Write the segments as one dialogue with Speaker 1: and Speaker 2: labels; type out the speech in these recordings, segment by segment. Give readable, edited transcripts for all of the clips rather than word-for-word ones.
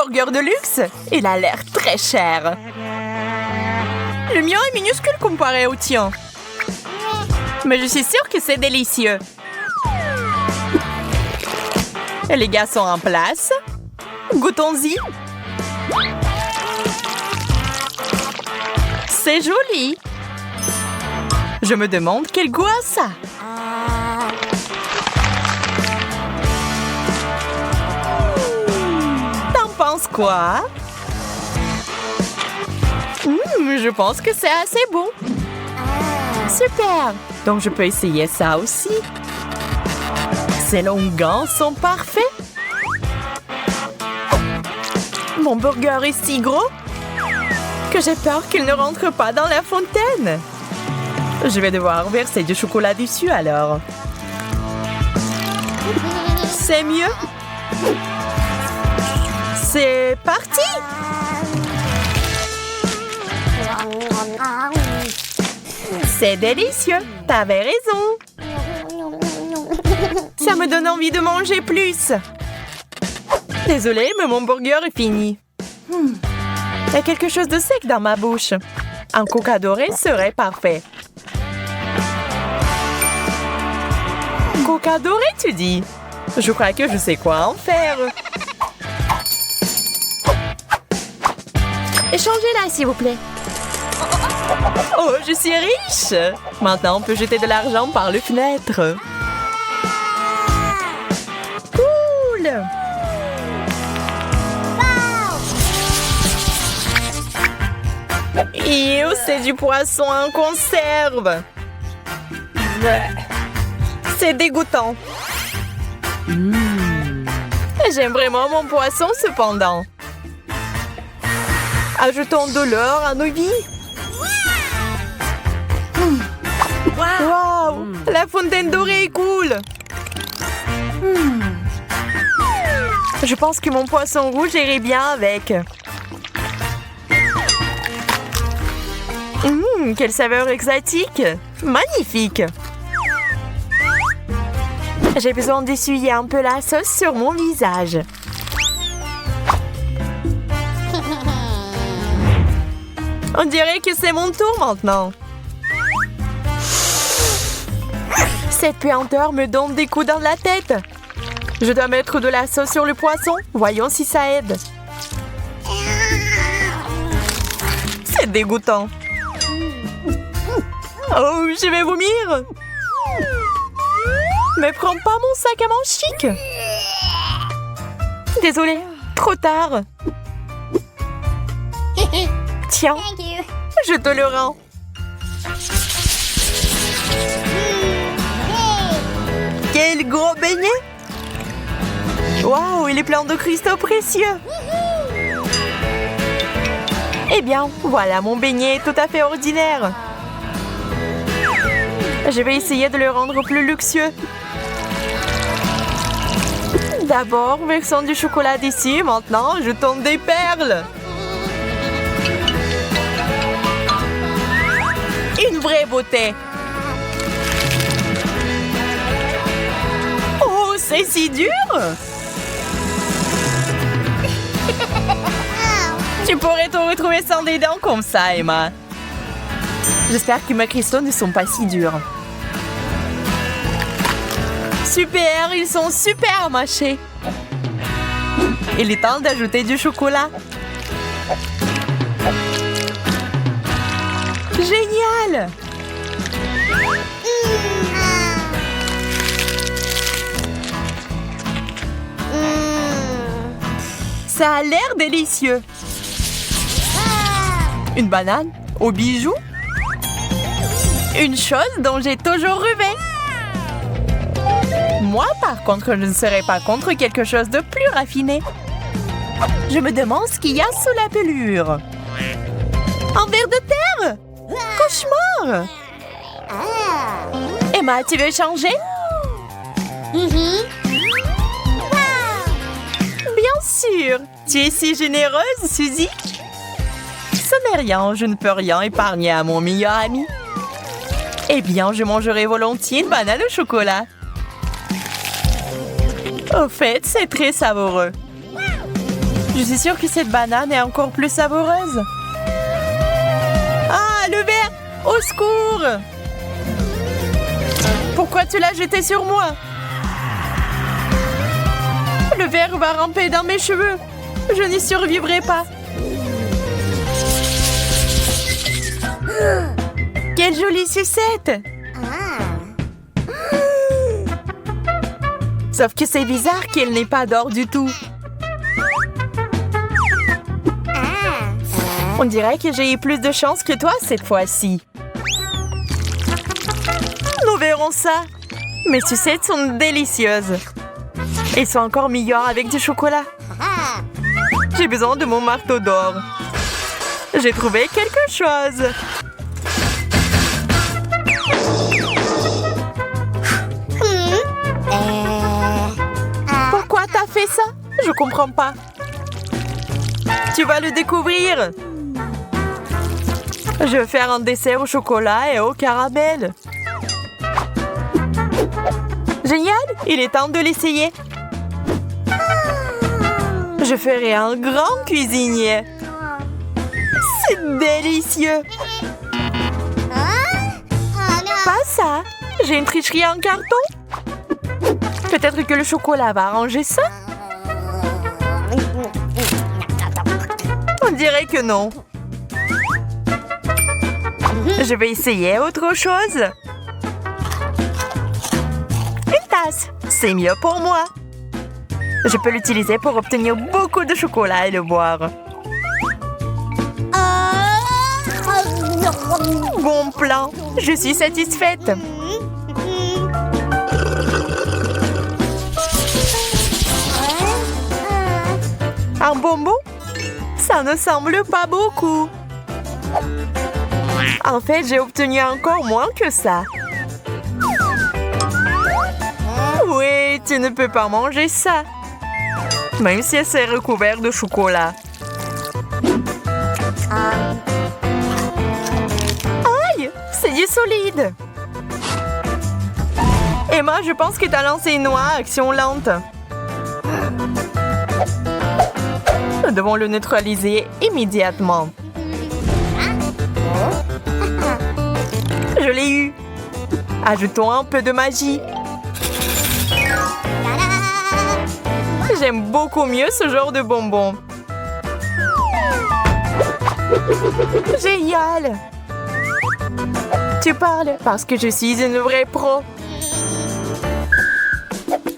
Speaker 1: burger de luxe. Il a l'air très cher. Le mien est minuscule comparé au tien. Mais je suis sûre que c'est délicieux. Et les gars sont en place. Goûtons-y. C'est joli. Je me demande quel goût a ça. T'en penses quoi? Je pense que c'est assez bon. Super. Donc je peux essayer ça aussi. Ces longuants sont parfaits. Mon burger est si gros que j'ai peur qu'il ne rentre pas dans la fontaine. Je vais devoir verser du chocolat dessus alors. C'est mieux. C'est parti! C'est délicieux. T'avais raison. Ça me donne envie de manger plus. Désolée, mais mon burger est fini. Il y a quelque chose de sec dans ma bouche. Un coca doré serait parfait. Coca doré, tu dis? Je crois que je sais quoi en faire. Échangez-la, s'il vous plaît. Oh, je suis riche! Maintenant, on peut jeter de l'argent par les fenêtres. Cool! Ew, c'est du poisson en conserve. C'est dégoûtant. J'aime vraiment mon poisson cependant. Ajoutons de l'or à nos vies. Wow! La fontaine dorée est cool. Je pense que mon poisson rouge irait bien avec. Quelle saveur exotique! Magnifique! J'ai besoin d'essuyer un peu la sauce sur mon visage. On dirait que c'est mon tour maintenant. Cette puanteur me donne des coups dans la tête. Je dois mettre de la sauce sur le poisson. Voyons si ça aide. C'est dégoûtant. Oh, je vais vomir. Mais prends pas mon sac à main chic. Désolée, trop tard. Tiens, je te le rends. Quel gros beignet! Waouh, il est plein de cristaux précieux. Eh bien, voilà, mon beignet est tout à fait ordinaire. Je vais essayer de le rendre plus luxueux. D'abord, versons du chocolat dessus. Maintenant, jetons des perles. Une vraie beauté. Oh, c'est si dur. Tu pourrais te retrouver sans des dents comme ça, Emma. J'espère que mes cristaux ne sont pas si durs. Super, ils sont super mâchés. Il est temps d'ajouter du chocolat. Génial! Ça a l'air délicieux. Une banane aux bijoux. Une chose dont j'ai toujours rêvé. Moi, par contre, je ne serais pas contre quelque chose de plus raffiné. Je me demande ce qu'il y a sous la pelure. Un ver de terre? Cauchemar! Emma, tu veux changer? Bien sûr! Tu es si généreuse, Suzy! Ce n'est rien, je ne peux rien épargner à mon meilleur ami. Eh bien, je mangerai volontiers une banane au chocolat. Au fait, c'est très savoureux. Je suis sûre que cette banane est encore plus savoureuse. Ah, le verre! Au secours! Pourquoi tu l'as jeté sur moi? Le verre va ramper dans mes cheveux. Je n'y survivrai pas. Quelle jolie sucette! Sauf que c'est bizarre qu'elle n'ait pas d'or du tout. On dirait que j'ai eu plus de chance que toi cette fois-ci. Nous verrons ça. Mes sucettes sont délicieuses. Elles sont encore meilleures avec du chocolat. J'ai besoin de mon marteau d'or. J'ai trouvé quelque chose. Pourquoi t'as fait ça? Je comprends pas. Tu vas le découvrir. Je vais faire un dessert au chocolat et au caramel. Génial! Il est temps de l'essayer. Je ferai un grand cuisinier. C'est délicieux. Pas ça. J'ai une tricherie en carton. Peut-être que le chocolat va arranger ça. On dirait que non. Je vais essayer autre chose. Une tasse. C'est mieux pour moi. Je peux l'utiliser pour obtenir beaucoup de chocolat et le boire. Bon plan. Je suis satisfaite. Un bonbon? Ça ne semble pas beaucoup. En fait, j'ai obtenu encore moins que ça. Oui, tu ne peux pas manger ça. Même si c'est recouvert de chocolat. Aïe! C'est du solide! Emma, je pense que t'as lancé une noix à action lente. Nous devons le neutraliser immédiatement. Je l'ai eu. Ajoutons un peu de magie. J'aime beaucoup mieux ce genre de bonbons. Génial! Tu parles parce que je suis une vraie pro.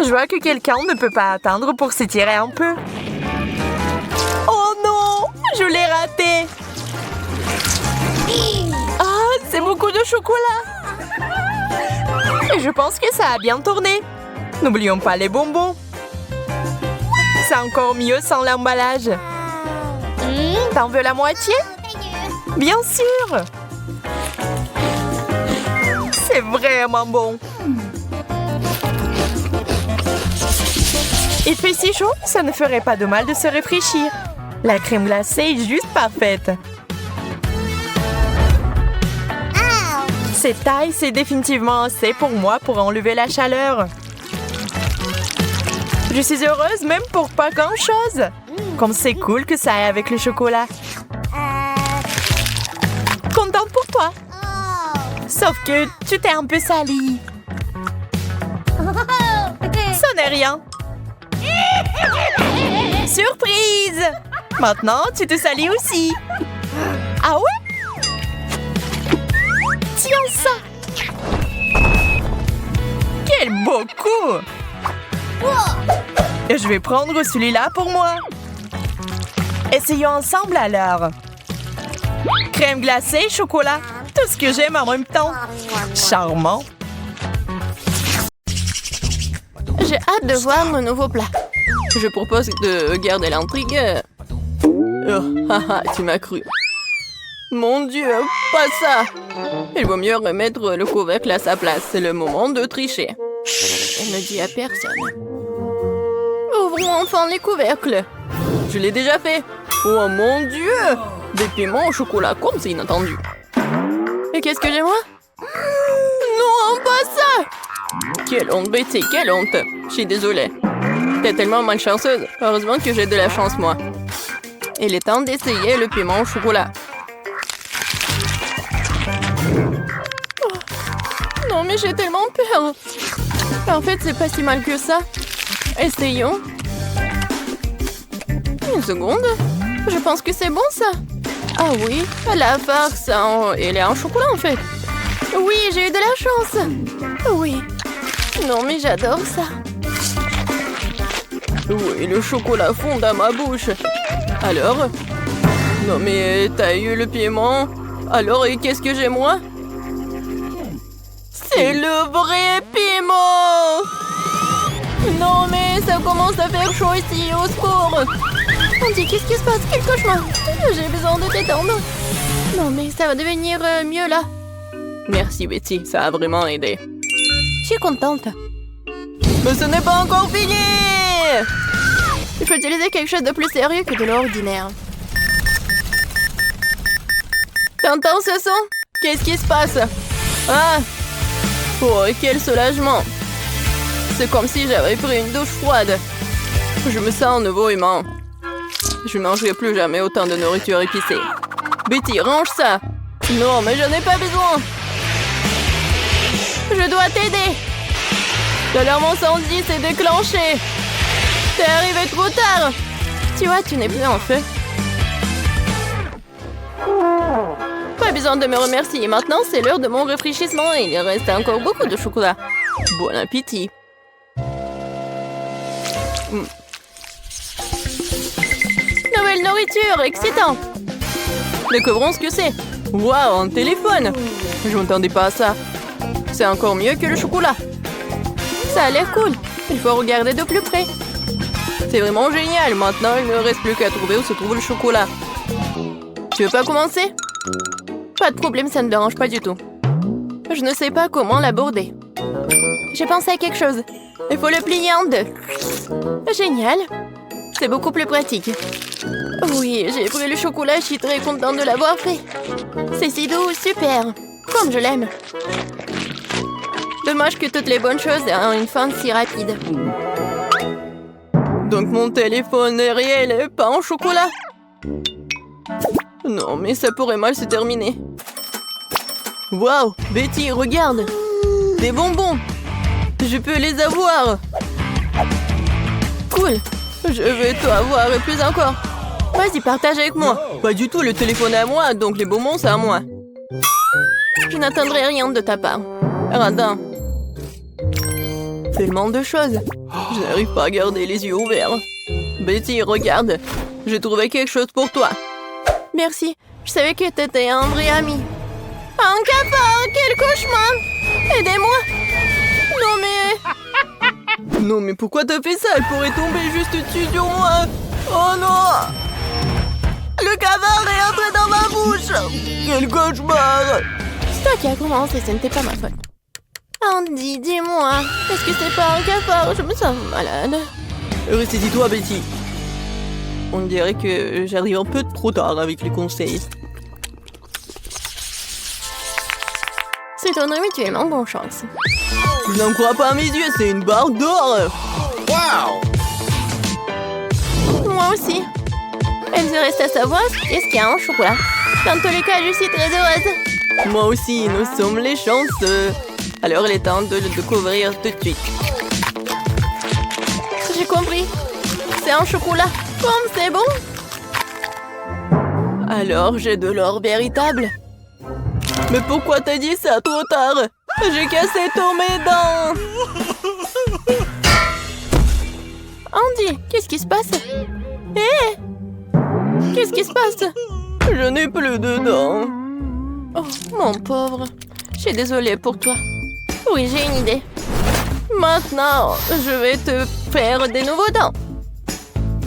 Speaker 1: Je vois que quelqu'un ne peut pas attendre pour s'étirer un peu. Oh non! Je l'ai raté! Ah, c'est beaucoup de chocolat! Et je pense que ça a bien tourné. N'oublions pas les bonbons. C'est encore mieux sans l'emballage. T'en veux la moitié? Bien sûr! C'est vraiment bon. Il fait si chaud, ça ne ferait pas de mal de se réfléchir. La crème glacée est juste parfaite. Cette taille, c'est définitivement assez pour moi pour enlever la chaleur. Je suis heureuse même pour pas grand-chose. Comme c'est cool que ça aille avec le chocolat. Contente pour toi. Sauf que tu t'es un peu salie. Ça n'est rien. Surprise! Maintenant, tu te salis aussi. Ah ouais? Tiens ça! Quel beau coup! Et je vais prendre celui-là pour moi. Essayons ensemble alors. Crème glacée, chocolat. Tout ce que j'aime en même temps. Charmant.
Speaker 2: J'ai hâte de voir mon nouveau plat. Je propose de garder l'intrigue. Oh, haha, tu m'as cru. Mon Dieu, pas ça! Il vaut mieux remettre le couvercle à sa place. C'est le moment de tricher. Elle ne dit à personne. Ouvrons enfin les couvercles. Je l'ai déjà fait. Oh mon Dieu! Des piments au chocolat, comme c'est inattendu. Et qu'est-ce que j'ai moi? Non, pas ça! Quelle honte, Betty, quelle honte! Je suis désolée. T'es tellement malchanceuse. Heureusement que j'ai de la chance, moi. Il est temps d'essayer le piment au chocolat. Oh. Non, mais j'ai tellement peur. En fait, c'est pas si mal que ça. Essayons. Une seconde. Je pense que c'est bon, ça. Ah oui, la farce, elle est en chocolat, en fait. Oui, j'ai eu de la chance. Oui. Non, mais j'adore ça. Oui, le chocolat fond dans ma bouche. Alors? Non, mais t'as eu le piment. Alors, et qu'est-ce que j'ai, moi? C'est le vrai piment! Non, mais ça commence à faire chaud ici, au secours! Andy, qu'est-ce qui se passe? Quel cauchemar! J'ai besoin de t'étendre. Non, mais ça va devenir mieux, là. Merci, Betty, ça a vraiment aidé. Je suis contente. Mais ce n'est pas encore fini! Il faut utiliser quelque chose de plus sérieux que de l'ordinaire. T'entends ce son? Qu'est-ce qui se passe? Ah! Oh, quel soulagement! C'est comme si j'avais pris une douche froide. Je me sens un nouveau humain. Je ne mangerai plus jamais autant de nourriture épicée. Betty, range ça! Non, mais je n'ai pas besoin! Je dois t'aider! L'alarme incendie s'est déclenchée! T'es arrivé trop tard! Tu vois, tu n'es plus en feu. Pas besoin de me remercier. Maintenant, c'est l'heure de mon rafraîchissement et il reste encore beaucoup de chocolat. Bon appétit! Nouvelle nourriture, excitant! Découvrons ce que c'est. Waouh, un téléphone! Je m'attendais pas à ça. C'est encore mieux que le chocolat. Ça a l'air cool. Il faut regarder de plus près. C'est vraiment génial. Maintenant, il ne reste plus qu'à trouver où se trouve le chocolat. Tu veux pas commencer? Pas de problème, ça ne me dérange pas du tout. Je ne sais pas comment l'aborder. J'ai pensé à quelque chose. Il faut le plier en deux. Génial. C'est beaucoup plus pratique. Oui, j'ai pris le chocolat, je suis très contente de l'avoir fait. C'est si doux, super. Comme je l'aime. Dommage que toutes les bonnes choses aient une fin si rapide. Donc mon téléphone est réel et pas en chocolat? Non, mais ça pourrait mal se terminer. Waouh, Betty, regarde. Des bonbons. Je peux les avoir. Cool. Je vais tout avoir et plus encore. Vas-y, partage avec moi. Pas du tout, le téléphone est à moi, donc les bonbons, c'est à moi. Je n'attendrai rien de ta part. Radin. Tellement de choses. Je n'arrive pas à garder les yeux ouverts. Betty, regarde. J'ai trouvé quelque chose pour toi. Merci. Je savais que t'étais un vrai ami. Un cafard, quel cauchemar! Aidez-moi! Non mais pourquoi t'as fait ça? Elle pourrait tomber juste dessus sur moi. Oh non! Le cafard est entré dans ma bouche. Quel cauchemar! C'est toi qui as commencé, ce n'était pas ma faute. Andy, dis-moi, est-ce que c'est pas un cafard? Je me sens malade. Ressaisis-toi, Betty. On dirait que j'arrive un peu trop tard avec les conseils. C'est ton ami, tu es en bonne chance. Je n'en crois pas à mes yeux, c'est une barre d'or. Wow! Moi aussi. Il me reste à savoir qu'est-ce qu'il y a en chocolat. Dans tous les cas, je suis très heureuse. Moi aussi, nous sommes les chanceux. Alors, il est temps de le découvrir tout de suite. J'ai compris. C'est un chocolat. Comme c'est bon. Alors, j'ai de l'or véritable. Mais pourquoi t'as dit ça trop tard? J'ai cassé tous mes dents. Andy, qu'est-ce qui se passe? Hé! Qu'est-ce qui se passe? Je n'ai plus de dents. Oh, mon pauvre. Je suis désolée pour toi. Oui, j'ai une idée. Maintenant, je vais te faire des nouveaux dents.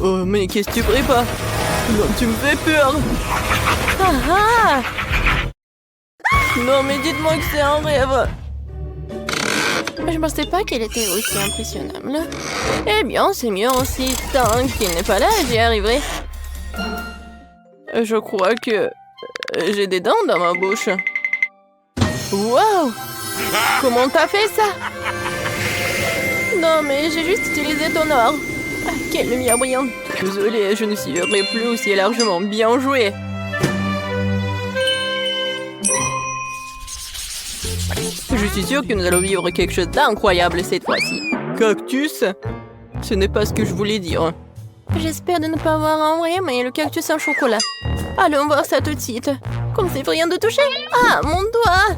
Speaker 2: Oh, mais qu'est-ce que tu prépares? Non, tu me fais peur. Ah ah! Non, mais dites-moi que c'est un rêve. Je pensais pas qu'elle était aussi impressionnable. Eh bien, c'est mieux aussi. Tant qu'il n'est pas là, j'y arriverai. Je crois que j'ai des dents dans ma bouche. Wow! Comment t'as fait ça? Non, mais j'ai juste utilisé ton or. Quelle lumière brillante. Désolée, je ne suivrai plus aussi largement. Bien joué. Je suis sûre que nous allons vivre quelque chose d'incroyable cette fois-ci. Cactus? Ce n'est pas ce que je voulais dire. J'espère de ne pas voir en vrai, mais le cactus en chocolat. Allons voir ça tout de suite. Comme c'est rien de toucher. Ah, mon doigt!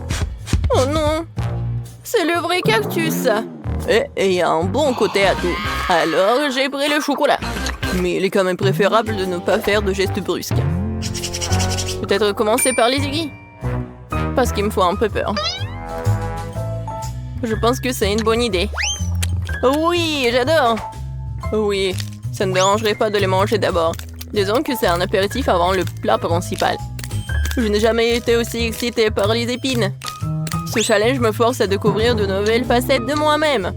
Speaker 2: Oh non! C'est le vrai cactus. Et il y a un bon côté à tout. Alors, j'ai pris le chocolat. Mais il est quand même préférable de ne pas faire de gestes brusques. Peut-être commencer par les aiguilles. Parce qu'il me faut un peu peur. Je pense que c'est une bonne idée. Oui, j'adore. Oui, ça ne dérangerait pas de les manger d'abord. Disons que c'est un apéritif avant le plat principal. Je n'ai jamais été aussi excitée par les épines. Ce challenge me force à découvrir de nouvelles facettes de moi-même.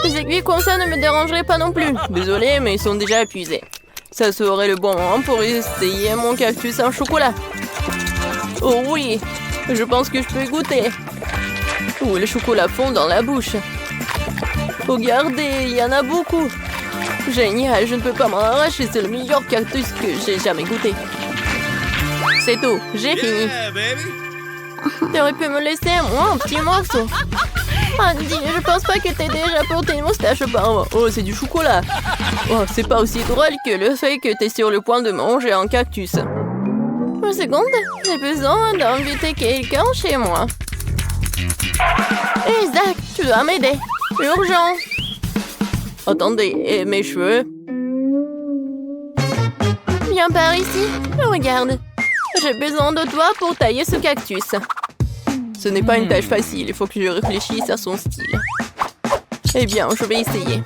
Speaker 2: Les aiguilles comme ça ne me dérangeraient pas non plus. Désolée, mais ils sont déjà épuisés. Ça serait le bon moment pour essayer mon cactus en chocolat. Oh oui, je pense que je peux goûter. Oh, le chocolat fond dans la bouche. Regardez, il y en a beaucoup. Génial, je ne peux pas m'en arracher. C'est le meilleur cactus que j'ai jamais goûté. C'est tout, j'ai fini. T'aurais pu me laisser, moi, un petit morceau. Andy, je pense pas que t'aies déjà porté une moustache auparavant. Oh, c'est du chocolat. Oh, c'est pas aussi drôle que le fait que t'es sur le point de manger un cactus. Une seconde, j'ai besoin d'inviter quelqu'un chez moi. Isaac, tu dois m'aider. Urgent. Attendez, et mes cheveux? Viens par ici. Regarde. J'ai besoin de toi pour tailler ce cactus. Ce n'est pas une tâche facile, il faut que je réfléchisse à son style. Eh bien, je vais essayer.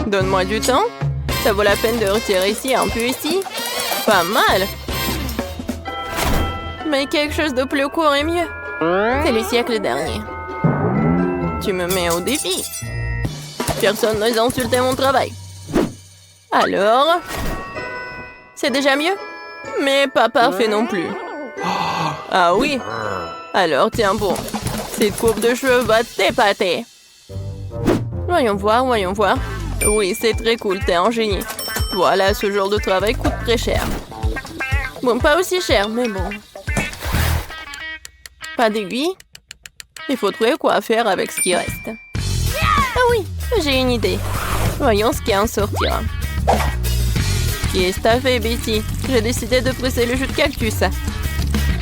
Speaker 2: Donne-moi du temps. Ça vaut la peine de retirer ici, un peu ici. Pas mal. Mais quelque chose de plus court est mieux. C'est le siècle dernier. Tu me mets au défi. Personne n'ose insulter mon travail. Alors? C'est déjà mieux? Mais pas parfait non plus. Ah oui? Alors tiens bon. Cette coupe de cheveux va t'épater. Voyons voir, voyons voir. Oui, c'est très cool, t'es un génie. Voilà, ce genre de travail coûte très cher. Bon, pas aussi cher, mais bon. Pas d'aiguille? Il faut trouver quoi faire avec ce qui reste. Ah oui, j'ai une idée. Voyons ce qui en sortira. Qu'est-ce que t'as fait, Betty? J'ai décidé de presser le jus de cactus.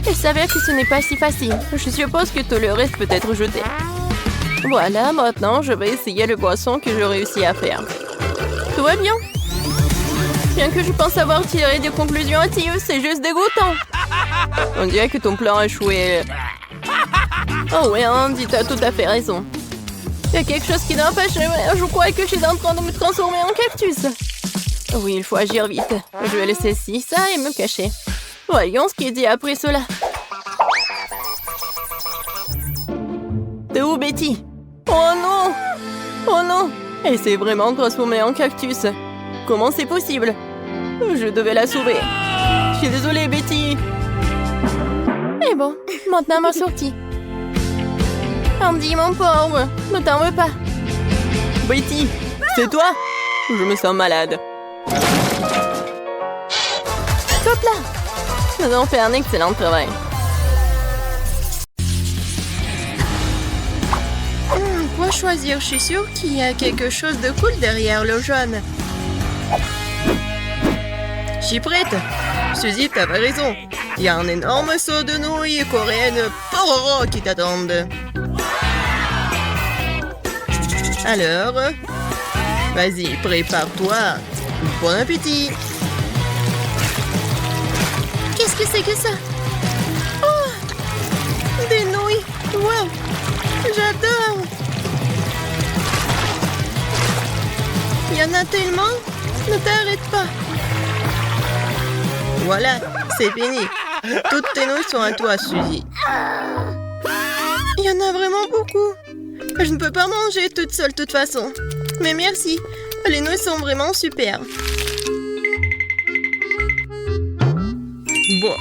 Speaker 2: Il s'avère que ce n'est pas si facile. Je suppose que tout le reste peut être jeté. Voilà, maintenant, je vais essayer le boisson que j'ai réussi à faire. Tout va bien. Bien que je pense avoir tiré des conclusions hâtives, c'est juste dégoûtant. On dirait que ton plan a échoué. Oh ouais, Andy, t'as tout à fait raison. Il y a quelque chose qui n'a pas échoué. Je crois que je suis en train de me transformer en cactus. Oui, il faut agir vite. Je vais laisser ci, ça et me cacher. Voyons ce qu'il dit après cela. T'es où, Betty? Oh non! Oh non! Elle s'est vraiment transformée en cactus. Comment c'est possible? Je devais la sauver. Je suis désolée, Betty. Et bon, maintenant ma sortie. Andy, mon pauvre, ne t'en veux pas. Betty, c'est toi? Je me sens malade. Hop là! Nous avons fait un excellent travail.
Speaker 1: Quoi choisir? Je suis sûre qu'il y a quelque chose de cool derrière le jaune. Je suis prête. Suzy, t'avais raison. Il y a un énorme seau de nouilles coréennes pororo qui t'attendent. Alors, vas-y, prépare-toi. Bon appétit. Qu'est-ce que c'est que ça? Oh! Des nouilles! Wow! J'adore! Il y en a tellement! Ne t'arrête pas! Voilà, c'est fini! Toutes tes nouilles sont à toi, Suzy. Il y en a vraiment beaucoup! Je ne peux pas manger toute seule de toute façon. Mais merci, les nouilles sont vraiment super. Bon.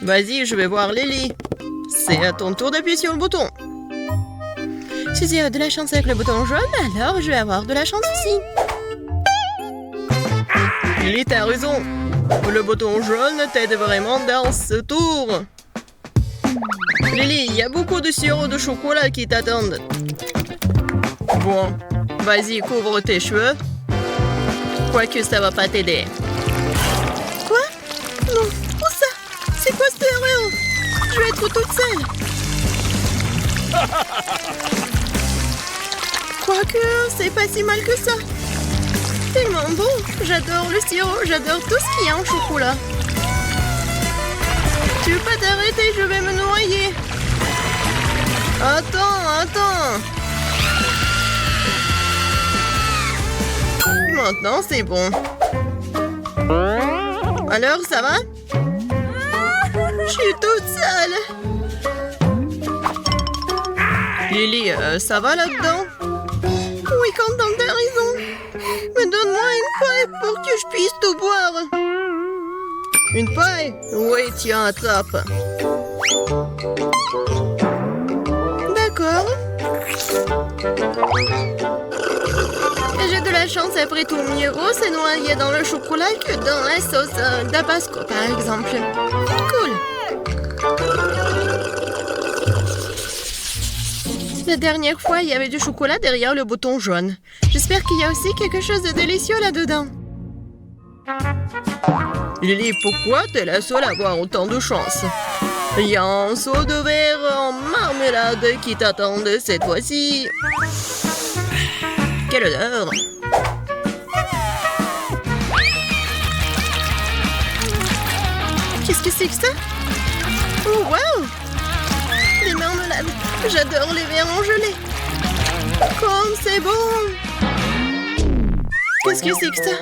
Speaker 1: Vas-y, je vais voir Lily. C'est à ton tour d'appuyer sur le bouton.
Speaker 2: Suzy a de la chance avec le bouton jaune, alors je vais avoir de la chance aussi.
Speaker 1: Lily, t'as raison. Le bouton jaune t'aide vraiment dans ce tour. Lily, il y a beaucoup de sirop de chocolat qui t'attendent. Bon, vas-y, couvre tes cheveux. Quoique ça va pas t'aider.
Speaker 2: Quoi? Non, où ça? C'est quoi cette erreur? Je vais être toute seule. Quoique, c'est pas si mal que ça. Tellement bon. J'adore le sirop, j'adore tout ce qu'il y a en chocolat. Tu veux pas t'arrêter, je vais me noyer.
Speaker 1: Attends. Maintenant, c'est bon. Alors, ça va?
Speaker 2: Je suis toute seule.
Speaker 1: Lily, ça va là-dedans?
Speaker 2: Oui, Quentin, t'as raison. Mais donne-moi une paille pour que je puisse tout boire.
Speaker 1: Une paille? Oui, tiens, attrape.
Speaker 2: D'accord. J'ai de la chance après tout. Mieux vaut se noyer dans le chocolat que dans la sauce tabasco, par exemple. Cool. La dernière fois, il y avait du chocolat derrière le bouton jaune. J'espère qu'il y a aussi quelque chose de délicieux là-dedans.
Speaker 1: Lily, pourquoi t'es la seule à avoir autant de chance? Il y a un seau de verre en marmelade qui t'attend cette fois-ci. Quelle odeur!
Speaker 2: Qu'est-ce que c'est que ça? Oh, wow! Les marmelades! J'adore les verres en gelée! Comme c'est bon! Qu'est-ce que c'est que ça?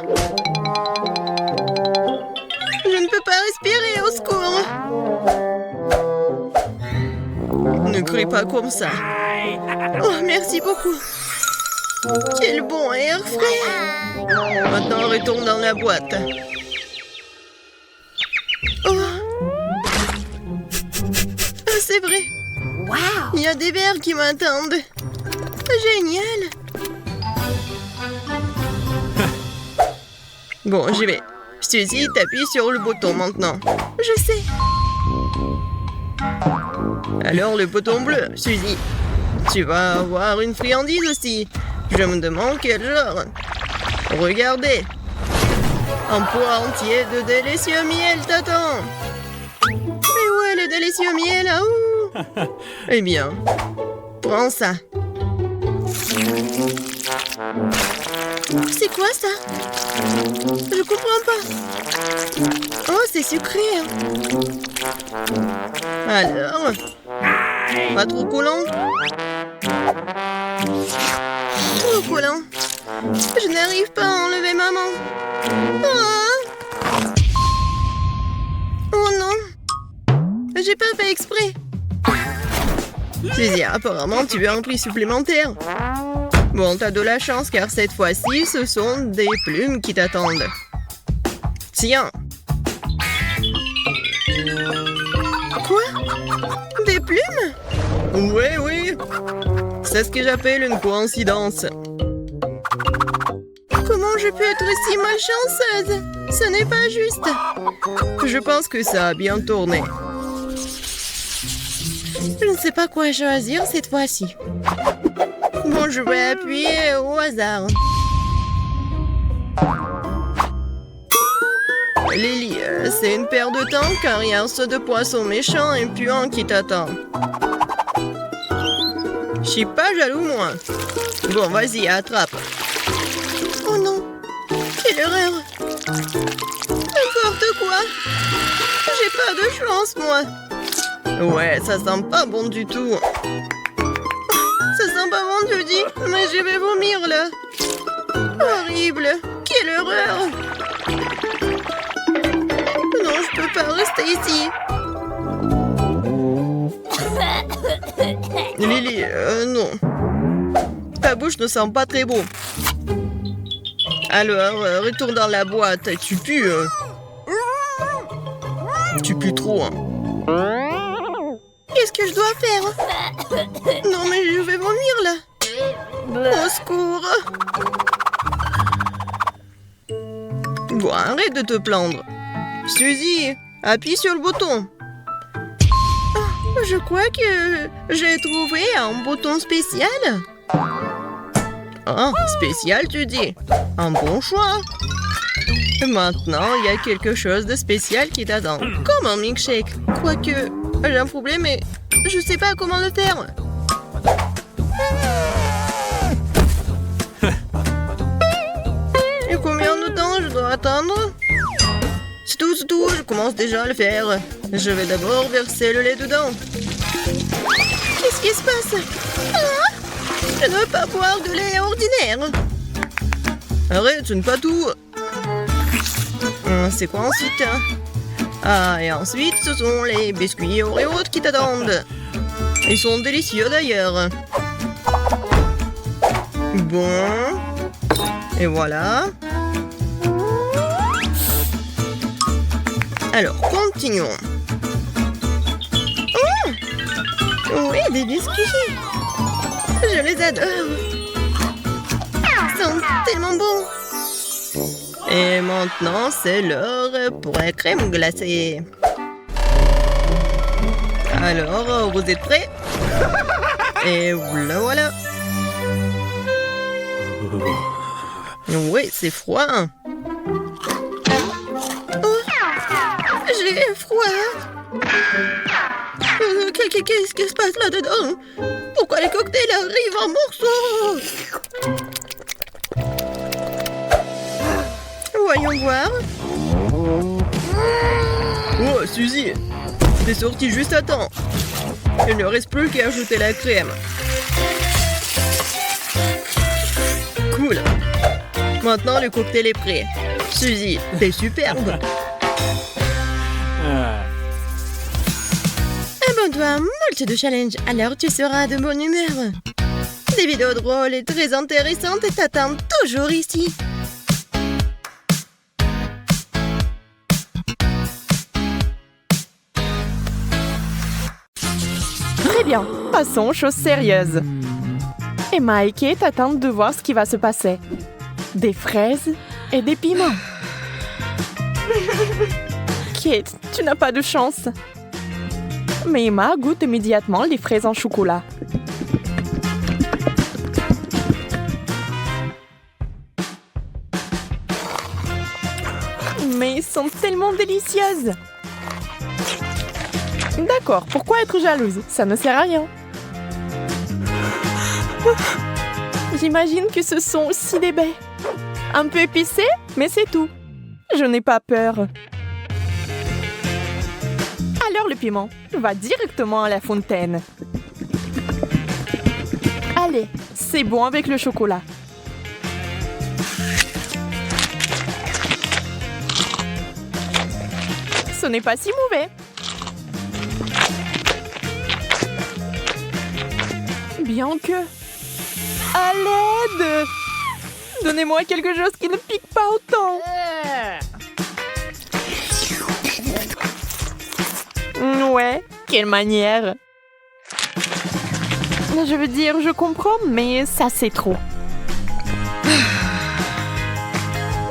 Speaker 2: Je ne peux pas respirer, au secours!
Speaker 1: Ne crie pas comme ça.
Speaker 2: Oh, merci beaucoup! Quel bon air frais!
Speaker 1: Maintenant, retourne dans la boîte.
Speaker 2: Oh! Ah, c'est vrai!
Speaker 3: Wow!
Speaker 2: Il y a des verres qui m'attendent! Génial!
Speaker 1: Bon, j'y vais. Suzy, t'appuies sur le bouton maintenant.
Speaker 2: Je sais!
Speaker 1: Alors, le bouton bleu, Suzy. Tu vas avoir une friandise aussi. Je me demande quel genre. Regardez. Un pot entier de délicieux miel t'attend.
Speaker 2: Mais où est le délicieux miel, là?
Speaker 1: Eh bien, prends ça.
Speaker 2: C'est quoi ça? Je comprends pas. Oh, c'est sucré.
Speaker 1: Alors, pas trop collant?
Speaker 2: Trop collant. Je n'arrive pas à enlever maman. Ah! Oh non. J'ai pas fait exprès.
Speaker 1: Suzy, apparemment, tu as un prix supplémentaire. Bon, t'as de la chance car cette fois-ci, ce sont des plumes qui t'attendent. Tiens.
Speaker 2: Quoi? Des plumes?
Speaker 1: Oui. C'est ce que j'appelle une coïncidence.
Speaker 2: Comment je peux être si malchanceuse? Ce n'est pas juste.
Speaker 1: Je pense que ça a bien tourné.
Speaker 2: Je ne sais pas quoi choisir cette fois-ci. Bon, je vais appuyer au hasard.
Speaker 1: Lily, c'est une perte de temps car il y a un seau de poisson méchant et puant qui t'attend. Je suis pas jaloux, moi. Bon, vas-y, attrape.
Speaker 2: Oh non! Quelle erreur! N'importe quoi! J'ai pas de chance, moi!
Speaker 1: Ouais, ça sent pas bon du tout.
Speaker 2: Ça sent pas bon, tu dis? Mais je vais vomir, là! Horrible! Quelle erreur! Non, je peux pas rester ici!
Speaker 1: Lily, non. Ta bouche ne sent pas très bon. Alors, retourne dans la boîte. Tu pues. Tu pues trop, hein.
Speaker 2: Qu'est-ce que je dois faire? Non, mais je vais vomir, là. Au secours. Bon, arrête de te plaindre. Suzy, appuie sur le bouton. Je crois que j'ai trouvé un bouton spécial. Ah, spécial, tu dis? Un bon choix. Maintenant, il y a quelque chose de spécial qui t'attend. Comme un milkshake. Quoique, j'ai un problème et je sais pas comment le faire. Et combien de temps je dois attendre? C'est tout, je commence déjà à le faire. Je vais d'abord verser le lait dedans. Qu'est-ce qui se passe? Ah, je ne veux pas boire de lait ordinaire. Arrête, ce n'est pas tout. C'est quoi ensuite? Ah, et ensuite, ce sont les biscuits Oreos qui t'attendent. Ils sont délicieux d'ailleurs. Bon. Et voilà. Alors, continuons. Oh! Oui, des biscuits. Je les adore. Ils sont tellement bons. Et maintenant, c'est l'heure pour la crème glacée. Alors, vous êtes prêts? Et voilà. Oui, c'est froid. Oh, j'ai froid. Qu'est-ce qui se passe là-dedans? Pourquoi les cocktails arrivent en morceaux? Voyons voir. Oh, Suzy, t'es sortie juste à temps. Il ne reste plus qu'à ajouter la crème. Cool. Maintenant, le cocktail est prêt. Suzy, t'es superbe. Abonne-toi à moult de challenge, alors tu seras de bonne humeur. Des vidéos drôles et très intéressantes t'attendent toujours ici.
Speaker 1: Très bien, passons aux choses sérieuses. Emma et Kate attendent de voir ce qui va se passer. Des fraises et des piments. Kate, tu n'as pas de chance. Mais Emma goûte immédiatement les fraises en chocolat. Mais elles sont tellement délicieuses. D'accord, pourquoi être jalouse? Ça ne sert à rien. J'imagine que ce sont aussi des baies. Un peu épicé, mais c'est tout. Je n'ai pas peur. Alors le piment va directement à la fontaine. Allez, c'est bon avec le chocolat. Ce n'est pas si mauvais. Bien que... À l'aide! Donnez-moi quelque chose qui ne pique pas autant. Ouais, quelle manière. Je veux dire, je comprends, mais ça c'est trop.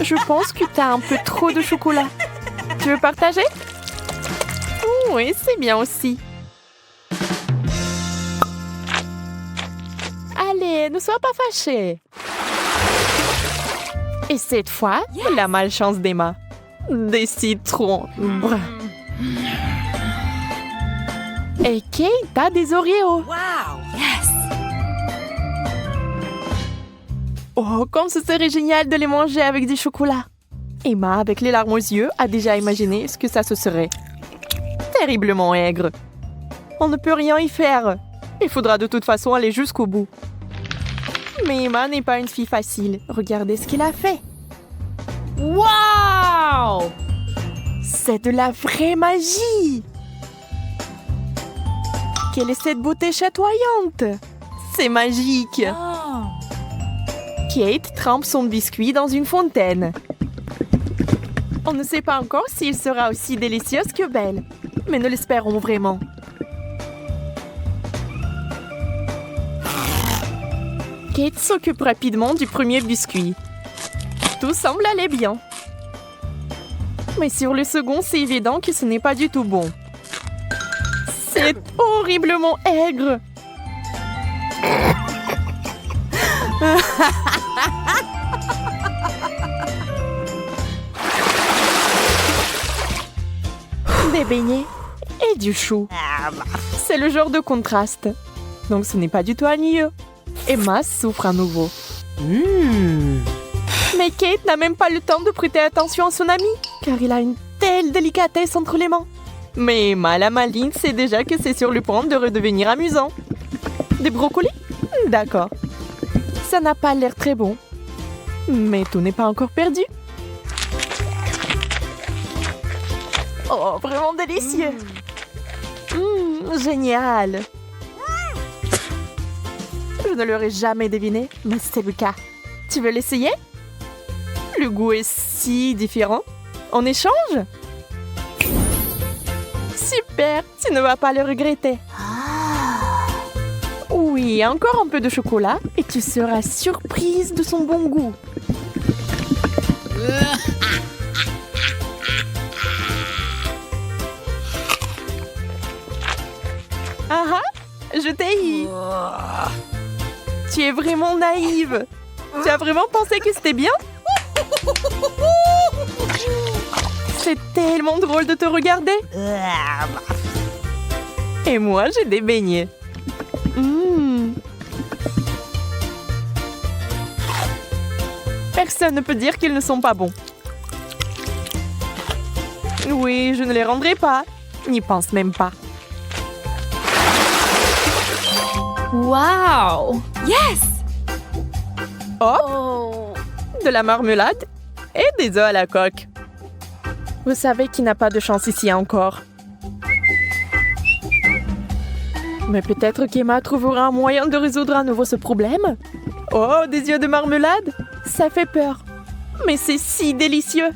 Speaker 1: Je pense que t'as un peu trop de chocolat. Tu veux partager? Oui, c'est bien aussi. Allez, ne sois pas fâchée. Et cette fois, la malchance d'Emma. Des citrons. Brr. Et Kate a des Oreos.
Speaker 3: Wow! Yes!
Speaker 1: Oh, comme ce serait génial de les manger avec du chocolat. Emma, avec les larmes aux yeux, a déjà imaginé ce que ça se serait. Terriblement aigre. On ne peut rien y faire. Il faudra de toute façon aller jusqu'au bout. Mais Emma n'est pas une fille facile. Regardez ce qu'il a fait. Wow! C'est de la vraie magie! Quelle est cette beauté chatoyante? C'est magique!
Speaker 3: Oh.
Speaker 1: Kate trempe son biscuit dans une fontaine. On ne sait pas encore s'il sera aussi délicieux que belle, mais nous l'espérons vraiment. Kate s'occupe rapidement du premier biscuit. Tout semble aller bien. Mais sur le second, c'est évident que ce n'est pas du tout bon. C'est horriblement aigre. Des beignets et du chou. C'est le genre de contraste. Donc ce n'est pas du tout ennuyeux. Emma souffre à nouveau. Mais Kate n'a même pas le temps de prêter attention à son ami, car il a une telle délicatesse entre les mains. Mais Emma, la maligne, sait déjà que c'est sur le point de redevenir amusant. Des brocolis? D'accord. Ça n'a pas l'air très bon. Mais tout n'est pas encore perdu. Oh, vraiment délicieux. Génial. Je ne l'aurais jamais deviné, mais c'est le cas. Tu veux l'essayer? Le goût est si différent. En échange? Super, tu ne vas pas le regretter. Oui, encore un peu de chocolat et tu seras surprise de son bon goût. Ah ah, je t'ai eu. Tu es vraiment naïve. Tu as vraiment pensé que c'était bien? C'est tellement drôle de te regarder. Et moi, j'ai des beignets. Personne ne peut dire qu'ils ne sont pas bons. Oui, je ne les rendrai pas. N'y pense même pas.
Speaker 2: Wow! Yes!
Speaker 1: Oh! De la marmelade et des œufs à la coque. Vous savez qu'il n'a pas de chance ici encore. Mais peut-être qu'Emma trouvera un moyen de résoudre à nouveau ce problème. Oh, des yeux de marmelade? Ça fait peur. Mais c'est si délicieux.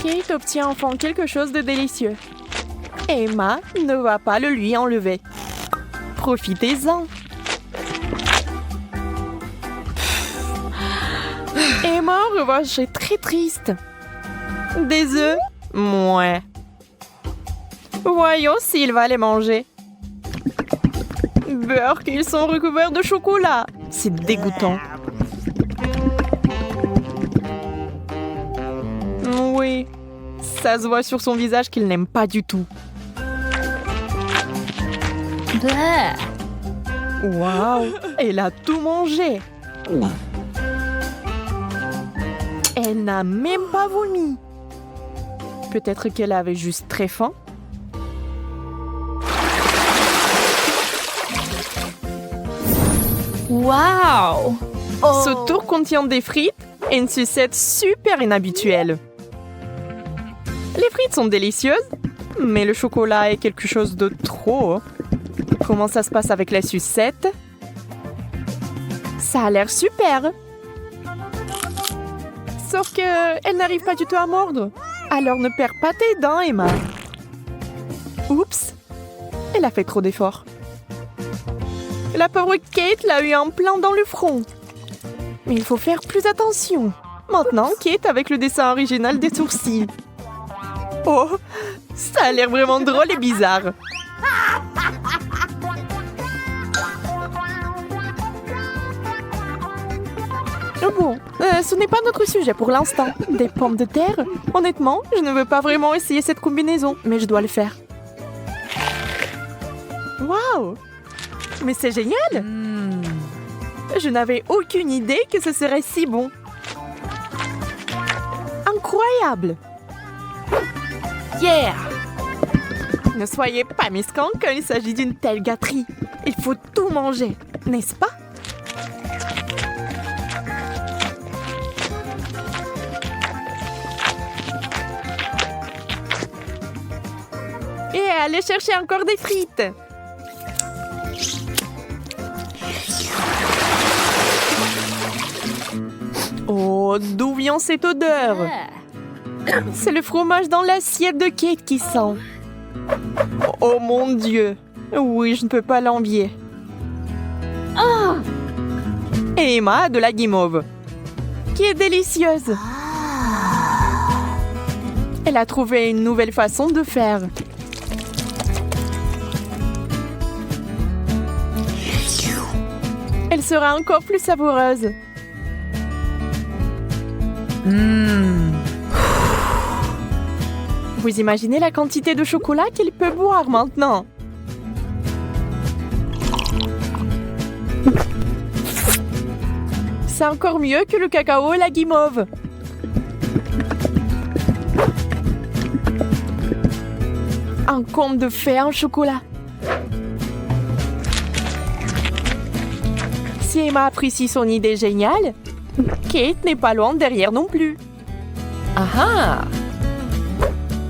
Speaker 1: Kate obtient enfin quelque chose de délicieux. Emma ne va pas le lui enlever. Profitez-en. Emma, en revanche, est très triste. Des œufs? Mouais. Voyons s'il va les manger. Beurre qu'ils sont recouverts de chocolat. C'est dégoûtant. Oui, ça se voit sur son visage qu'il n'aime pas du tout. Waouh, elle a tout mangé. Elle n'a même pas vomi. Peut-être qu'elle avait juste très faim.
Speaker 2: Wow!
Speaker 1: Ce tour contient des frites et une sucette super inhabituelle. Les frites sont délicieuses, mais le chocolat est quelque chose de trop. Comment ça se passe avec la sucette? Ça a l'air super. Sauf que elle n'arrive pas du tout à mordre. Alors ne perds pas tes dents, Emma. Oups, elle a fait trop d'efforts. La pauvre Kate l'a eu un plan dans le front. Mais il faut faire plus attention. Maintenant, Kate avec le dessin original des sourcils. Oh, ça a l'air vraiment drôle et bizarre. Bon, ce n'est pas notre sujet pour l'instant. Des pommes de terre? Honnêtement, je ne veux pas vraiment essayer cette combinaison, mais je dois le faire. Waouh! Mais c'est génial! Je n'avais aucune idée que ce serait si bon. Incroyable! Yeah! Ne soyez pas mesquins quand il s'agit d'une telle gâterie. Il faut tout manger, n'est-ce pas? Et allez chercher encore des frites. Oh, d'où vient cette odeur? C'est le fromage dans l'assiette de Kate qui sent. Oh mon Dieu! Oui, je ne peux pas l'envier. Et Emma a de la guimauve, qui est délicieuse. Elle a trouvé une nouvelle façon de faire. Elle sera encore plus savoureuse. Vous imaginez la quantité de chocolat qu'il peut boire maintenant? C'est encore mieux que le cacao et la guimauve. Un conte de fées en chocolat. Si Emma apprécie son idée géniale, Kate n'est pas loin derrière non plus. Ah ah!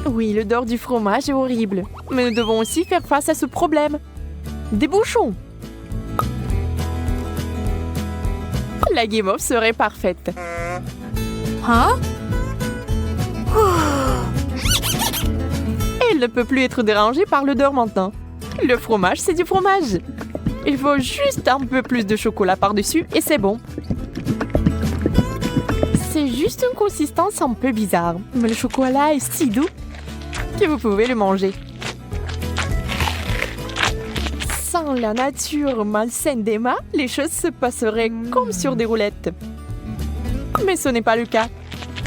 Speaker 1: Oui, l'odeur du fromage est horrible, mais nous devons aussi faire face à ce problème. Des bouchons. La guimauve serait parfaite.
Speaker 2: Hein?
Speaker 1: Elle ne peut plus être dérangée par l'odeur maintenant. Le fromage, c'est du fromage. Il faut juste un peu plus de chocolat par-dessus et c'est bon. C'est juste une consistance un peu bizarre, mais le chocolat est si doux que vous pouvez le manger. Sans la nature malsaine d'Emma, les choses se passeraient comme sur des roulettes. Mais ce n'est pas le cas.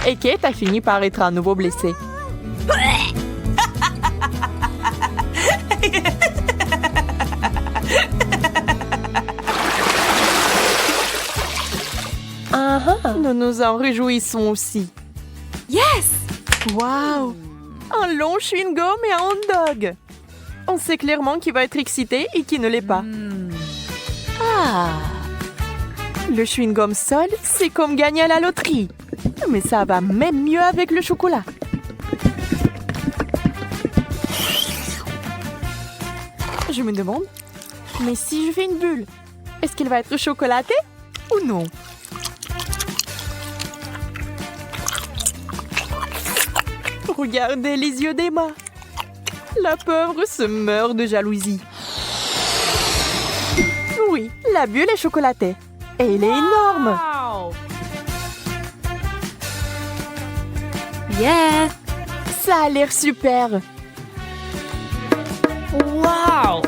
Speaker 1: Et Kate a fini par être à nouveau blessée. Nous nous en réjouissons aussi.
Speaker 2: Yes!
Speaker 1: Waouh! Un long chewing-gum et un hot dog. On sait clairement qui va être excité et qui ne l'est pas. Le chewing-gum seul, c'est comme gagner à la loterie. Mais ça va même mieux avec le chocolat. Je me demande, mais si je fais une bulle, est-ce qu'elle va être chocolatée ou non? Regardez les yeux d'Emma. La pauvre se meurt de jalousie. Oui, la bulle est chocolatée. Et elle est énorme.
Speaker 2: Yeah!
Speaker 1: Ça a l'air super.
Speaker 2: Wow!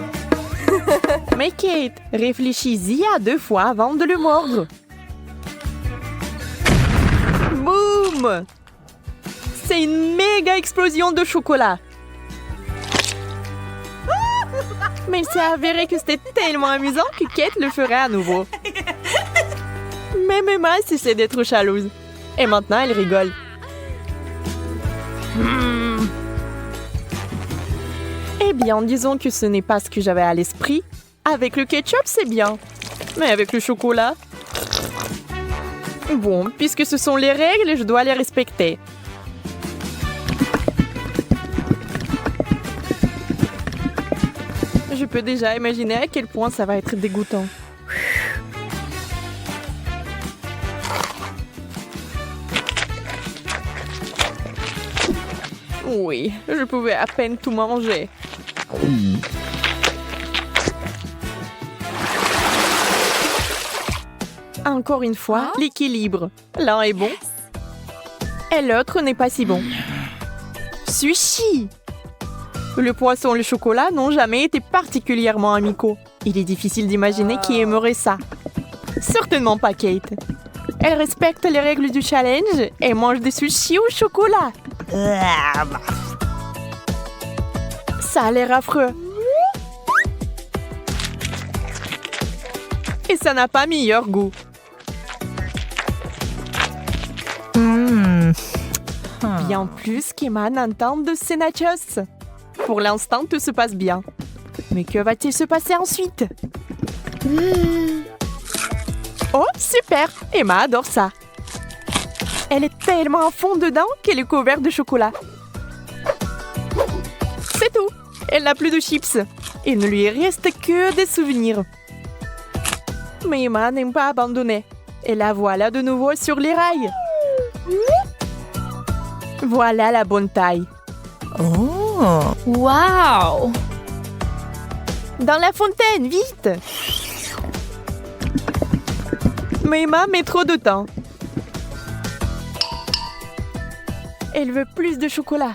Speaker 1: Mais Kate, réfléchis-y à 2 fois avant de le mordre. Boum! C'est une méga explosion de chocolat. Mais il s'est avéré que c'était tellement amusant que Kate le ferait à nouveau. Même Emma cessait d'être jalouse. Et maintenant, elle rigole. Eh bien, disons que ce n'est pas ce que j'avais à l'esprit. Avec le ketchup, c'est bien. Mais avec le chocolat... Bon, puisque ce sont les règles, je dois les respecter. Je peux déjà imaginer à quel point ça va être dégoûtant. Oui, je pouvais à peine tout manger. Encore une fois, l'équilibre. L'un est bon et l'autre n'est pas si bon. Sushi! Le poisson et le chocolat n'ont jamais été particulièrement amicaux. Il est difficile d'imaginer qui aimerait ça. Certainement pas Kate. Elle respecte les règles du challenge et mange des sushis au chocolat. Ça a l'air affreux. Et ça n'a pas meilleur goût. Bien plus qu'Emma n'entend de ces nachos. Pour l'instant, tout se passe bien. Mais que va-t-il se passer ensuite? Oh, super! Emma adore ça. Elle est tellement à fond dedans qu'elle est couverte de chocolat. C'est tout. Elle n'a plus de chips. Il ne lui reste que des souvenirs. Mais Emma n'aime pas abandonner. Et la voilà de nouveau sur les rails. Voilà la bonne taille.
Speaker 2: Wow!
Speaker 1: Dans la fontaine, vite! Mais Emma met trop de temps. Elle veut plus de chocolat.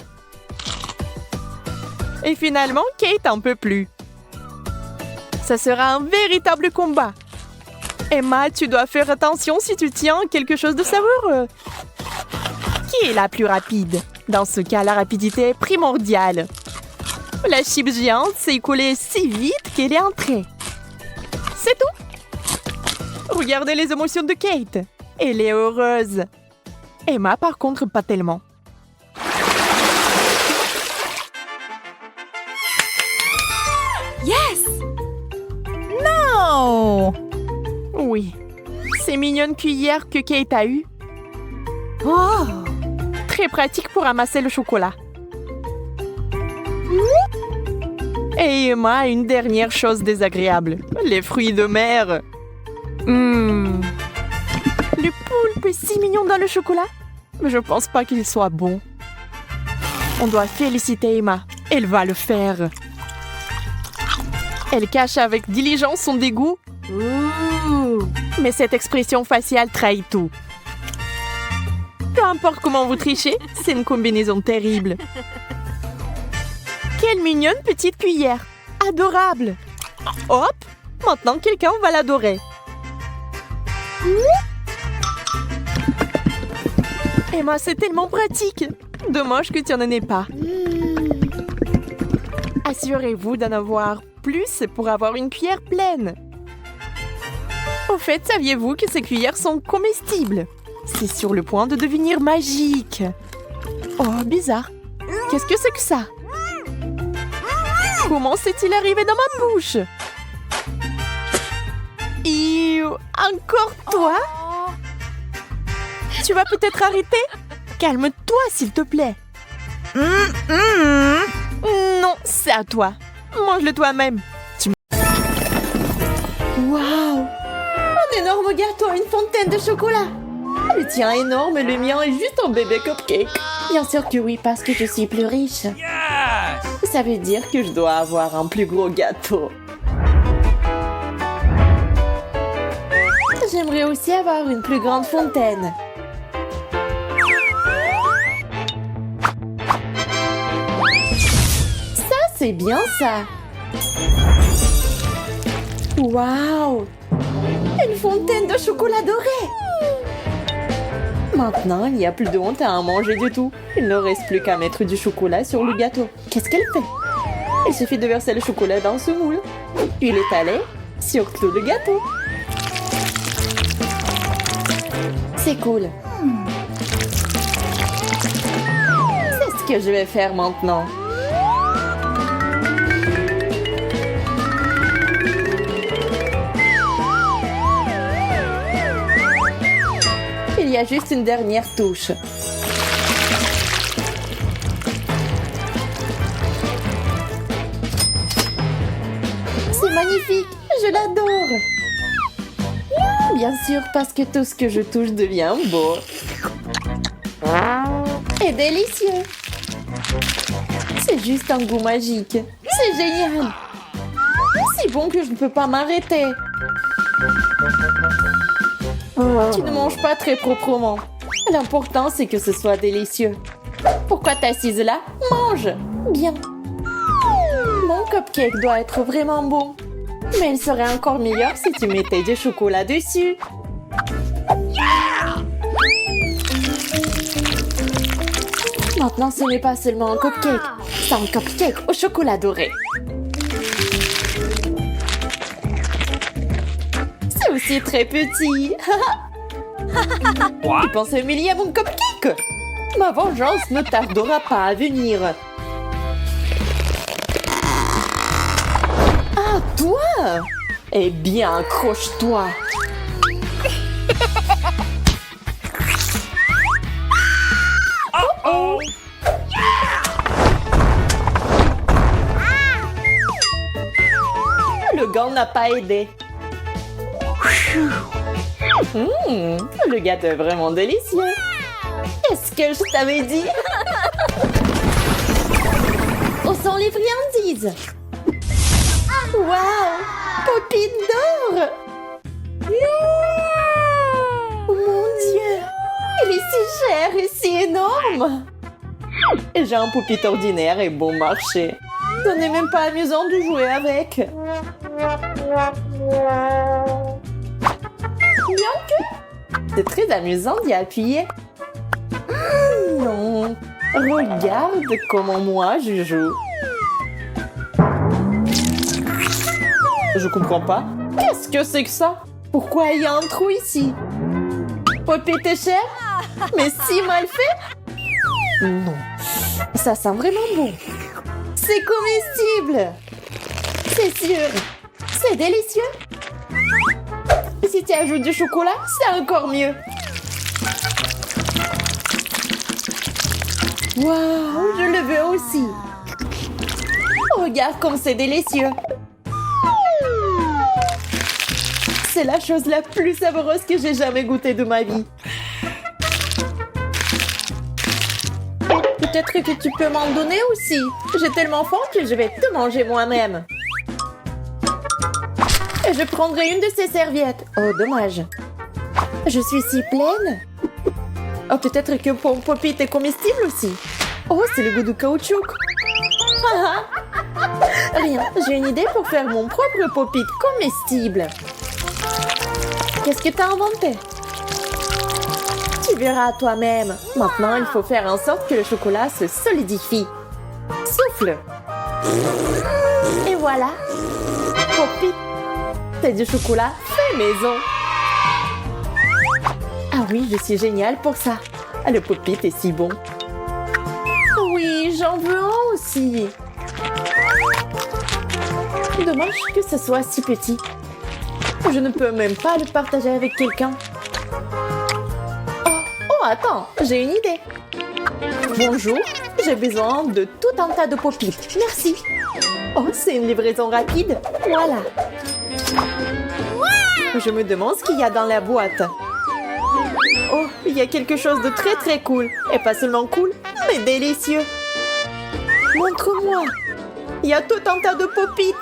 Speaker 1: Et finalement, Kate en peut plus. Ça sera un véritable combat. Emma, tu dois faire attention si tu tiens quelque chose de savoureux. Qui est la plus rapide? Dans ce cas, la rapidité est primordiale. La chips géante s'est écoulée si vite qu'elle est entrée. C'est tout. Regardez les émotions de Kate. Elle est heureuse. Emma, par contre, pas tellement.
Speaker 3: Yes! Non!
Speaker 1: Oui. Ces mignonnes cuillères que Kate a eues.
Speaker 3: Oh!
Speaker 1: Très pratique pour amasser le chocolat. Et Emma a une dernière chose désagréable. Les fruits de mer. Le poulpe est si mignon dans le chocolat. Mais je pense pas qu'il soit bon. On doit féliciter Emma. Elle va le faire. Elle cache avec diligence son dégoût. Mais cette expression faciale trahit tout. Peu importe comment vous trichez, c'est une combinaison terrible. Quelle mignonne petite cuillère. Adorable. Hop, maintenant quelqu'un va l'adorer. Emma, c'est tellement pratique. Dommage que tu n'en aies pas. Assurez-vous d'en avoir plus pour avoir une cuillère pleine. Au fait, saviez-vous que ces cuillères sont comestibles? C'est sur le point de devenir magique. Oh, bizarre. Qu'est-ce que c'est que ça? Comment s'est-il arrivé dans ma bouche? Encore toi? Tu vas peut-être arrêter? Calme-toi, s'il te plaît. Non, c'est à toi. Mange-le toi-même. Waouh! Un énorme gâteau, une fontaine de chocolat. Le tien est énorme et le mien est juste un bébé cupcake. Bien sûr que oui, parce que je suis plus riche. Yes! Ça veut dire que je dois avoir un plus gros gâteau. J'aimerais aussi avoir une plus grande fontaine. Ça, c'est bien ça. Waouh! Une fontaine de chocolat doré! Maintenant, il n'y a plus de honte à en manger du tout. Il ne reste plus qu'à mettre du chocolat sur le gâteau. Qu'est-ce qu'elle fait? Il suffit de verser le chocolat dans ce moule, puis l'étaler sur tout le gâteau. C'est cool. C'est ce que je vais faire maintenant. Il y a juste une dernière touche. C'est magnifique, je l'adore. Bien sûr, parce que tout ce que je touche devient beau. Et délicieux. C'est juste un goût magique. C'est génial. Si bon que je ne peux pas m'arrêter. Tu ne manges pas très proprement. L'important, c'est que ce soit délicieux. Pourquoi t'assises là? Mange! Bien. Mon cupcake doit être vraiment bon. Mais il serait encore meilleur si tu mettais du chocolat dessus. Maintenant, ce n'est pas seulement un cupcake. C'est un cupcake au chocolat doré. C'est aussi très petit. Tu penses humilier mon cupcake? Ma vengeance ne tardera pas à venir. Ah, toi? Eh bien, accroche-toi. Oh! Le gant n'a pas aidé. Le gâteau est vraiment délicieux. Qu'est-ce que je t'avais dit? Où sont les friandises? Waouh! Popit d'or! Oh mon Dieu! Il est si cher et si énorme! Et j'ai un Popit ordinaire et bon marché. Ce n'est même pas amusant de jouer avec. Bien que... C'est très amusant d'y appuyer. Non. Regarde comment moi je joue. Je comprends pas. Qu'est-ce que c'est que ça? Pourquoi il y a un trou ici? Popit est cher? Mais si mal fait? Non. Ça sent vraiment bon. C'est comestible. C'est sûr. C'est délicieux. Si tu ajoutes du chocolat, c'est encore mieux. Waouh, je le veux aussi. Regarde comme c'est délicieux. C'est la chose la plus savoureuse que j'ai jamais goûtée de ma vie. Peut-être que tu peux m'en donner aussi. J'ai tellement faim que je vais te manger moi-même. Et je prendrai une de ces serviettes. Oh, dommage. Je suis si pleine. Oh, peut-être que Popit est comestible aussi. Oh, c'est le goût du caoutchouc. Rien, j'ai une idée pour faire mon propre Popit comestible. Qu'est-ce que t'as inventé? Tu verras toi-même. Maintenant, il faut faire en sorte que le chocolat se solidifie. Souffle. Et voilà. Popit. C'est du chocolat fait maison. Ah oui, je suis géniale pour ça. Le Popit est si bon. Oui, j'en veux un aussi. Dommage que ce soit si petit. Je ne peux même pas le partager avec quelqu'un. Oh, attends, j'ai une idée. Bonjour, j'ai besoin de tout un tas de Popit. Merci. Oh, c'est une livraison rapide. Voilà. Je me demande ce qu'il y a dans la boîte. Oh, il y a quelque chose de très très cool. Et pas seulement cool, mais délicieux. Montre-moi. Il y a tout un tas de Popit.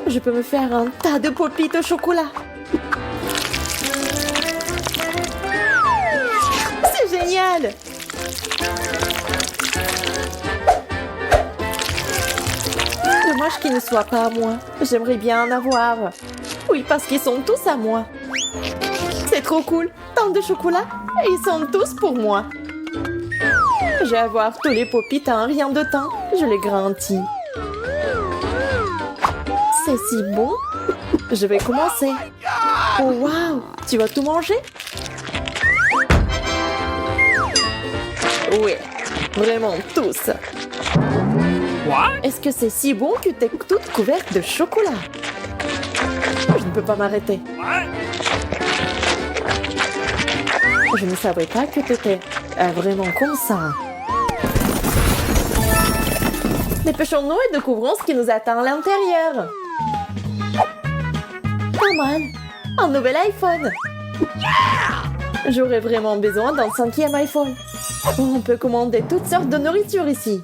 Speaker 1: Je peux me faire un tas de Popit au chocolat. C'est génial. Dommage qu'ils ne soient pas à moi. J'aimerais bien en avoir. Oui, parce qu'ils sont tous à moi. C'est trop cool. Tant de chocolat. Et ils sont tous pour moi. Je vais avoir tous les Popit en rien de temps. Je les garantis. C'est si bon. Je vais commencer. Oh, waouh! Tu vas tout manger? Oui, vraiment tous. Est-ce que c'est si bon que t'es toute couverte de chocolat? Je ne peux pas m'arrêter. Je ne savais pas que t'étais vraiment comme ça. Dépêchons-nous et découvrons ce qui nous attend à l'intérieur. Pas mal. Un nouvel iPhone. J'aurais vraiment besoin d'un 5e iPhone. On peut commander toutes sortes de nourriture ici.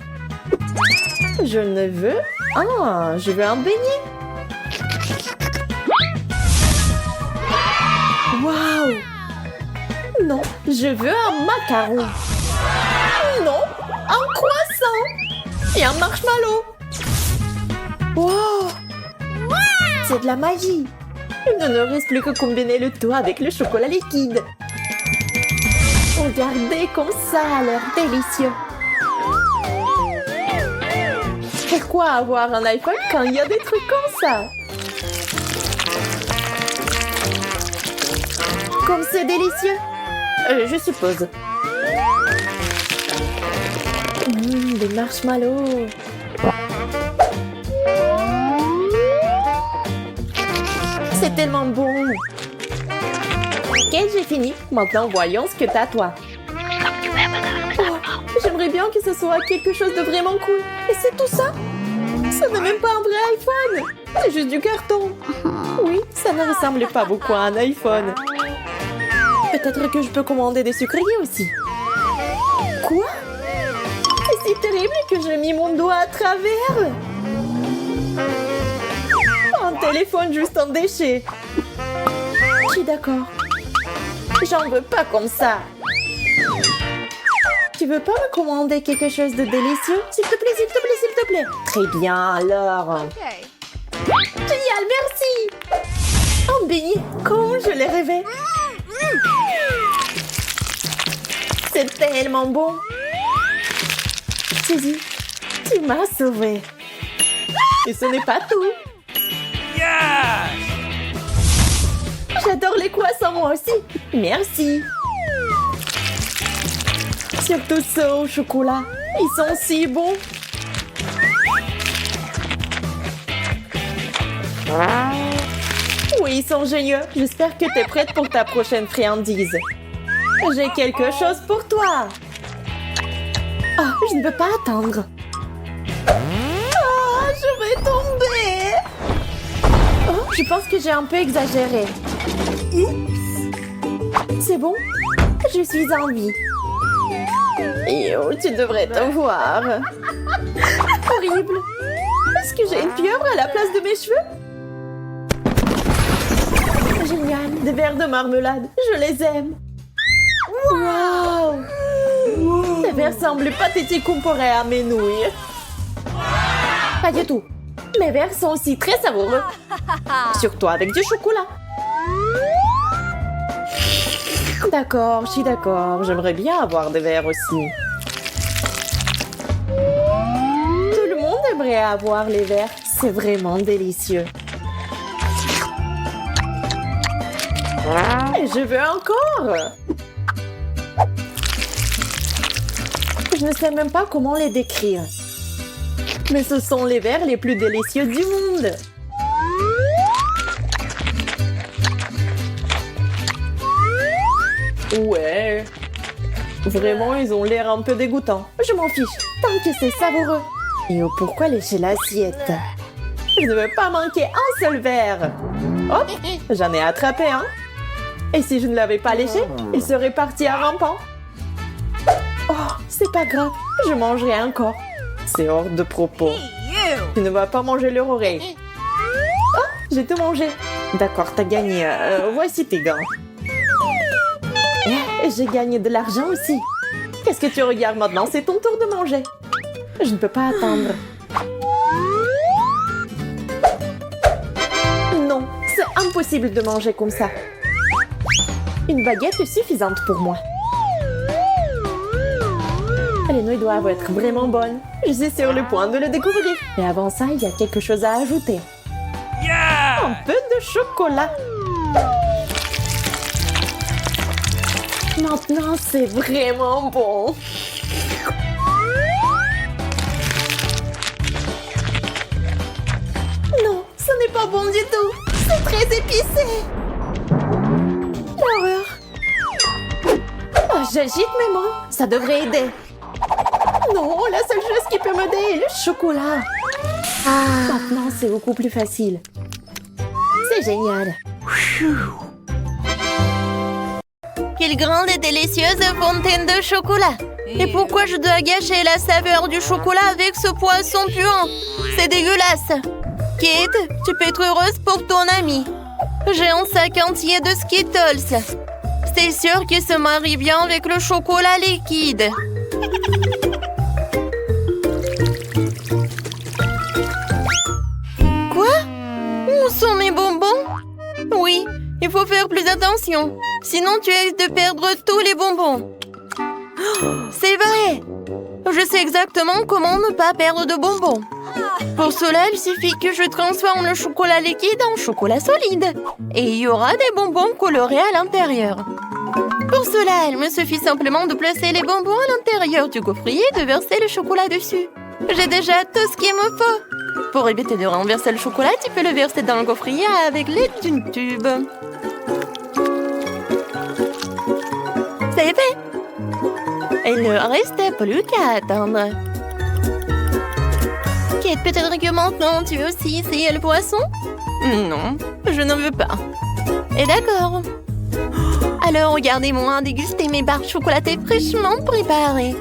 Speaker 1: Je ne veux... Ah, je veux un beignet. Waouh! Non, je veux un macaron. Non, un croissant. Et un marshmallow. Wow! C'est de la magie. Il ne nous reste plus que combiner le tout avec le chocolat liquide. Regardez comme ça a l'air délicieux. Pourquoi avoir un iPhone quand il y a des trucs comme ça? Comme c'est délicieux. Je suppose. Des marshmallows. C'est tellement bon. Ok, j'ai fini. Maintenant, voyons ce que t'as, toi. Oh, j'aimerais bien que ce soit quelque chose de vraiment cool. Et c'est tout ça? Ça n'est même pas un vrai iPhone. C'est juste du carton. Oui, ça ne ressemble pas beaucoup à un iPhone. Peut-être que je peux commander des sucreries aussi. Quoi? C'est si terrible que j'ai mis mon doigt à travers. téléphone juste en déchet. Je suis d'accord. J'en veux pas comme ça. Tu veux pas me commander quelque chose de délicieux? S'il te plaît, s'il te plaît, s'il te plaît. Très bien, alors. Génial, merci. Oh, béni, comment je l'ai rêvé. C'est tellement bon. Suzy, tu m'as sauvée. Et ce n'est pas tout. J'adore les croissants, moi aussi. Merci. Surtout ceux au chocolat. Ils sont si bons. Oui, ils sont géniaux. J'espère que tu es prête pour ta prochaine friandise. J'ai quelque chose pour toi. Oh, je ne peux pas attendre. Oh, je vais tomber. Oh, je pense que j'ai un peu exagéré. C'est bon? Je suis en vie. Yo, tu devrais te voir. Horrible. Est-ce que j'ai une pieuvre à la place de mes cheveux? Génial, des verres de marmelade. Je les aime. Wow! Les verres semblent pathétiques comparés à mes nouilles. Pas du tout. Mes verres sont aussi très savoureux. Surtout avec du chocolat. D'accord, je suis d'accord. J'aimerais bien avoir des verres aussi. Tout le monde aimerait avoir les verres. C'est vraiment délicieux. Et je veux encore. Je ne sais même pas comment les décrire. Mais ce sont les verres les plus délicieux du monde. Ouais. Vraiment, ils ont l'air un peu dégoûtants. Je m'en fiche, tant que c'est savoureux. Et pourquoi lécher l'assiette? Je ne veux pas manquer un seul verre. Hop, j'en ai attrapé un. Et si je ne l'avais pas léché, il serait parti à rampant. Oh, c'est pas grave, je mangerai encore. C'est hors de propos. Tu ne vas pas manger leur oreille. Oh, j'ai tout mangé. D'accord, t'as gagné. Voici tes gants. J'ai gagné de l'argent aussi. Qu'est-ce que tu regardes maintenant? C'est ton tour de manger. Je ne peux pas attendre. Non, c'est impossible de manger comme ça. Une baguette est suffisante pour moi. Les nouilles doivent être vraiment bonnes. Je suis sur le point de le découvrir. Mais avant ça, il y a quelque chose à ajouter. Un peu de chocolat. Maintenant, c'est vraiment bon. Non, ce n'est pas bon du tout. C'est très épicé. L'horreur. Oh, j'agite mes mains. Ça devrait aider. Non, la seule chose qui peut m'aider est le chocolat. Maintenant, c'est beaucoup plus facile. C'est génial.
Speaker 2: Quelle grande et délicieuse fontaine de chocolat! Et pourquoi je dois gâcher la saveur du chocolat avec ce poisson puant? C'est dégueulasse! Kate, tu peux être heureuse pour ton ami. J'ai un sac entier de Skittles. C'est sûr qu'il se marie bien avec le chocolat liquide. Quoi? Où sont mes bonbons? Oui, il faut faire plus attention. Sinon, tu risques de perdre tous les bonbons. C'est vrai! Je sais exactement comment ne pas perdre de bonbons. Pour cela, il suffit que je transforme le chocolat liquide en chocolat solide. Et il y aura des bonbons colorés à l'intérieur. Pour cela, il me suffit simplement de placer les bonbons à l'intérieur du gaufrier et de verser le chocolat dessus. J'ai déjà tout ce qu'il me faut. Pour éviter de renverser le chocolat, tu peux le verser dans le gaufrier avec l'aide d'une tube. C'est fait! Il ne reste plus qu'à attendre. Kate, peut-être que maintenant tu veux aussi essayer le poisson? Non, je n'en veux pas. Et d'accord. Alors regardez-moi déguster mes barres chocolatées fraîchement préparées.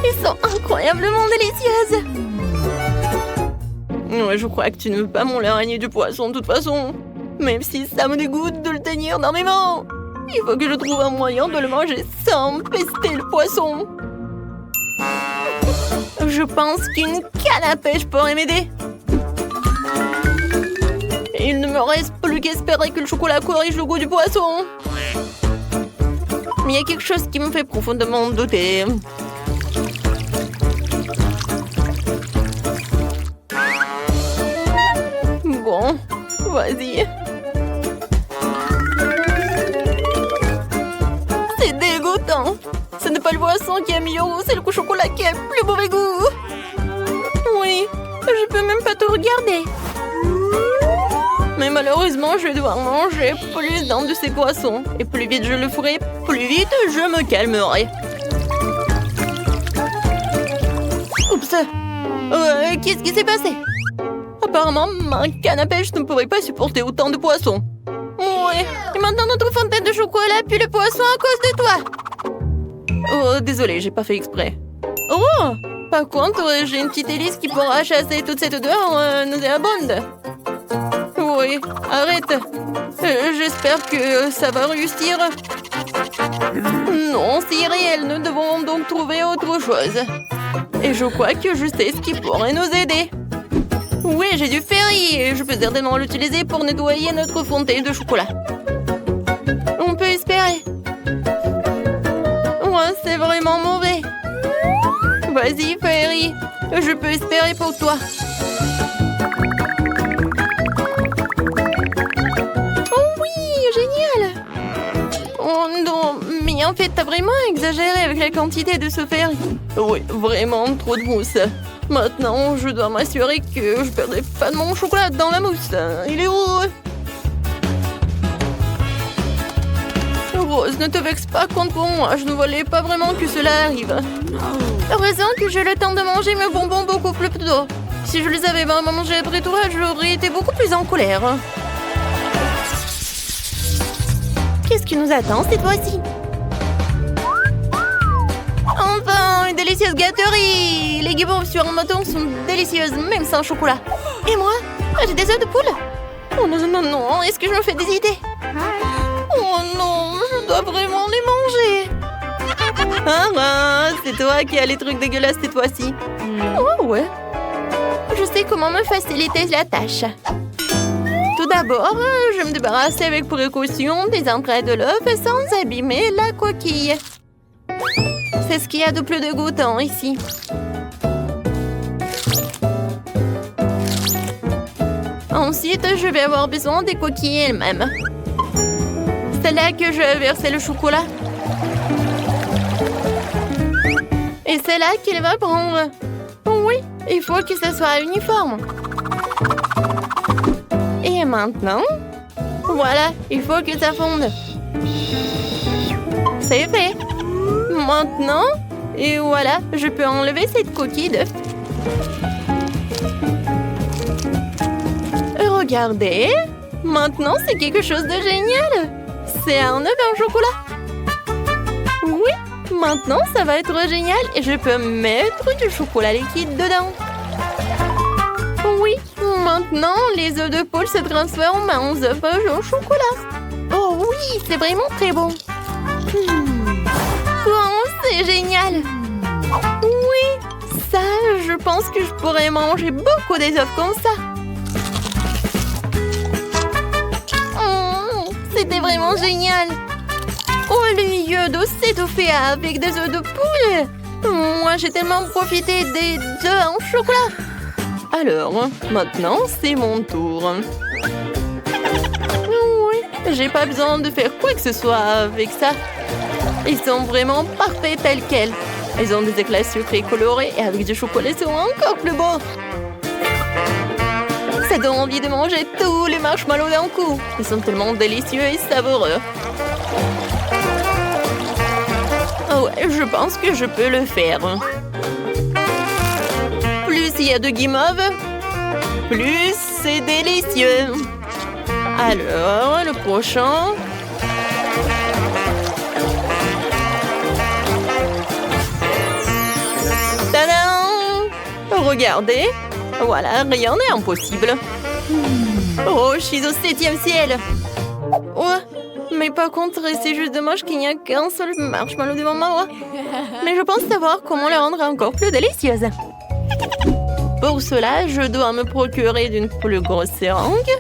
Speaker 2: Elles sont incroyablement délicieuses. Ouais, je crois que tu ne veux pas mon l'araignée du poisson de toute façon. Même si ça me dégoûte de le tenir dans mes mains. Il faut que je trouve un moyen de le manger sans pester le poisson. Je pense qu'une canne à pêche pourrait m'aider. Il ne me reste plus qu'espérer que le chocolat corrige le goût du poisson. Mais il y a quelque chose qui me fait profondément douter. Bon, vas-y. C'est dégoûtant. Ce n'est pas le poisson qui a meilleur goût, c'est le chocolat qui a le plus mauvais goût. Oui, je peux même pas te regarder. Mais malheureusement, je vais devoir manger plus d'un de ces poissons. Et plus vite je le ferai, plus vite je me calmerai. Oups. Qu'est-ce qui s'est passé? Apparemment, ma canne à pêche ne pouvait pas supporter autant de poissons. Ouais, et maintenant notre fontaine de chocolat pue le poisson à cause de toi. Oh, désolé, j'ai pas fait exprès. Oh, par contre, j'ai une petite hélice qui pourra chasser toute cette odeur nauséabonde. Oui, arrête. J'espère que ça va réussir. Non, c'est irréel. Nous devons donc trouver autre chose. Et je crois que je sais ce qui pourrait nous aider. Oui, j'ai du ferry et je peux certainement l'utiliser pour nettoyer notre fontaine de chocolat. On peut espérer. Ouais, c'est vraiment mauvais. Vas-y, ferry. Je peux espérer pour toi. Oh non, mais en fait, t'as vraiment exagéré avec la quantité de ce fer. Oui, vraiment trop de mousse. Maintenant, je dois m'assurer que je perdrai pas de mon chocolat dans la mousse. Il est où? Rose, ne te vexe pas contre moi. Je ne voulais pas vraiment que cela arrive. Heureusement que j'ai le temps de manger mes bonbons beaucoup plus tôt. Si je les avais vraiment mangés après toi, j'aurais été beaucoup plus en colère. Qu'est-ce qui nous attend cette fois-ci? Enfin, une délicieuse gâterie! Les guimauves sur un bâton sont délicieuses, même sans chocolat. Et moi? J'ai des œufs de poule? Oh non, non, non, est-ce que je me fais des idées? Oh non, je dois vraiment les manger! Ah, c'est toi qui as les trucs dégueulasses cette fois-ci. Oh ouais. Je sais comment me faciliter la tâche. Tout d'abord, je me débarrasse avec précaution des entrailles de l'œuf sans abîmer la coquille. C'est ce qu'il y a de plus dégoûtant ici. Ensuite, je vais avoir besoin des coquilles elles-mêmes. C'est là que je vais verser le chocolat. Et c'est là qu'il va prendre. Oui, il faut que ce soit uniforme. Et maintenant, voilà, il faut que ça fonde. C'est fait. Maintenant, et voilà, je peux enlever cette coquille d'œuf. Regardez, maintenant c'est quelque chose de génial. C'est un œuf en chocolat. Oui, maintenant ça va être génial et je peux mettre du chocolat liquide dedans. Oui, maintenant les œufs de poule se transforment en œufs au chocolat. Oh oui, c'est vraiment très bon. Oh, c'est génial. Oui, ça, je pense que je pourrais manger beaucoup des œufs comme ça. C'était vraiment génial. Au lieu de s'étouffer avec des œufs de poule, moi j'ai tellement profité des œufs en chocolat. Alors, maintenant c'est mon tour. Oui, j'ai pas besoin de faire quoi que ce soit avec ça. Ils sont vraiment parfaits tels quels. Ils ont des éclats sucrés colorés et avec du chocolat ils sont encore plus beaux. Ça donne envie de manger tous les marshmallows d'un coup. Ils sont tellement délicieux et savoureux. Oh ouais, je pense que je peux le faire. Plus il y a de guimauves, plus c'est délicieux. Alors, le prochain... Regardez. Voilà, rien n'est impossible. Oh, je suis au 7e ciel. Oh, mais par contre, c'est juste dommage qu'il n'y a qu'un seul marshmallow devant moi. Mais je pense savoir comment le rendre encore plus délicieuse. Pour cela, je dois me procurer d'une plus grosse seringue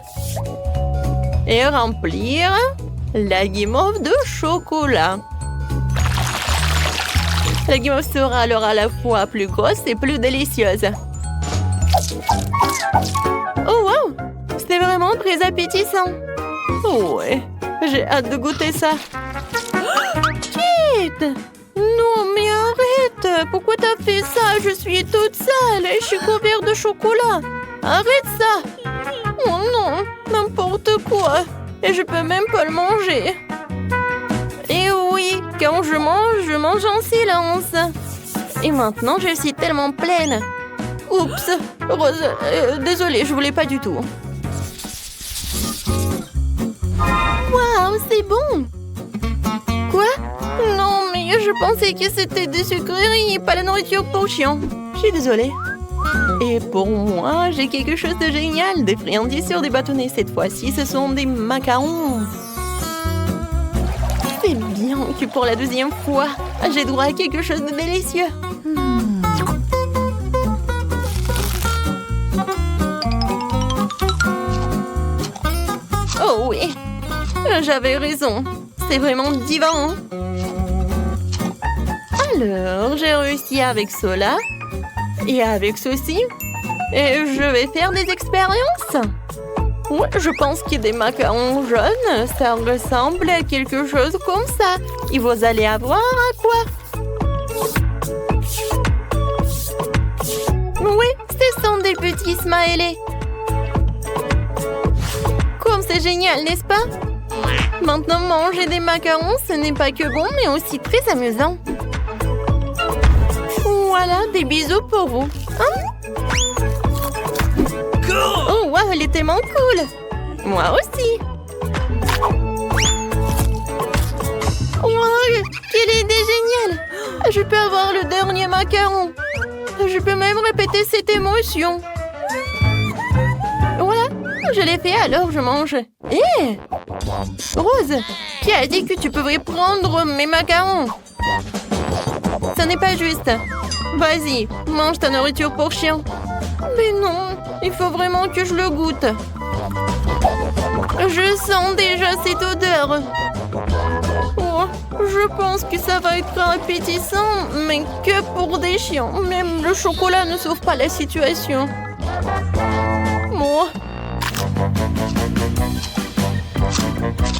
Speaker 2: et remplir la guimauve de chocolat. La guimauve sera alors à la fois plus grosse et plus délicieuse. Oh wow! C'est vraiment très appétissant. Oh ouais, j'ai hâte de goûter ça. Kate! Non mais arrête! Pourquoi t'as fait ça? Je suis toute sale et je suis couverte de chocolat. Arrête ça! Oh non, n'importe quoi. Et je peux même pas le manger. Et oui, quand je mange en silence. Et maintenant, je suis tellement pleine. Oups, Rose, désolée, je voulais pas du tout. Waouh, c'est bon! Quoi? Non, mais je pensais que c'était des sucreries et pas la nourriture pour chiens. Je suis désolée. Et pour moi, j'ai quelque chose de génial. Des friandises sur des bâtonnets. Cette fois-ci, ce sont des macarons. C'est bien que pour la 2e fois, j'ai droit à quelque chose de délicieux. Oh oui, j'avais raison. C'est vraiment divin. Alors, j'ai réussi avec cela et avec ceci. Et je vais faire des expériences. Ouais, je pense que des macarons jaunes, ça ressemble à quelque chose comme ça. Et vous allez avoir à quoi? Oui, ce sont des petits smileys. Comme c'est génial, n'est-ce pas? Maintenant, manger des macarons, ce n'est pas que bon, mais aussi très amusant. Voilà, des bisous pour vous. Hein? Oh, wow, elle est tellement cool. Moi aussi. Wow, quelle idée géniale. Je peux avoir le dernier macaron. Je peux même répéter cette émotion. Voilà, je l'ai fait, alors je mange. Hé! Rose, qui a dit que tu pouvais prendre mes macarons? Ce n'est pas juste. Vas-y, mange ta nourriture pour chien. Mais non, il faut vraiment que je le goûte. Je sens déjà cette odeur. Oh, je pense que ça va être appétissant, mais que pour des chiens. Même le chocolat ne sauve pas la situation. Oh.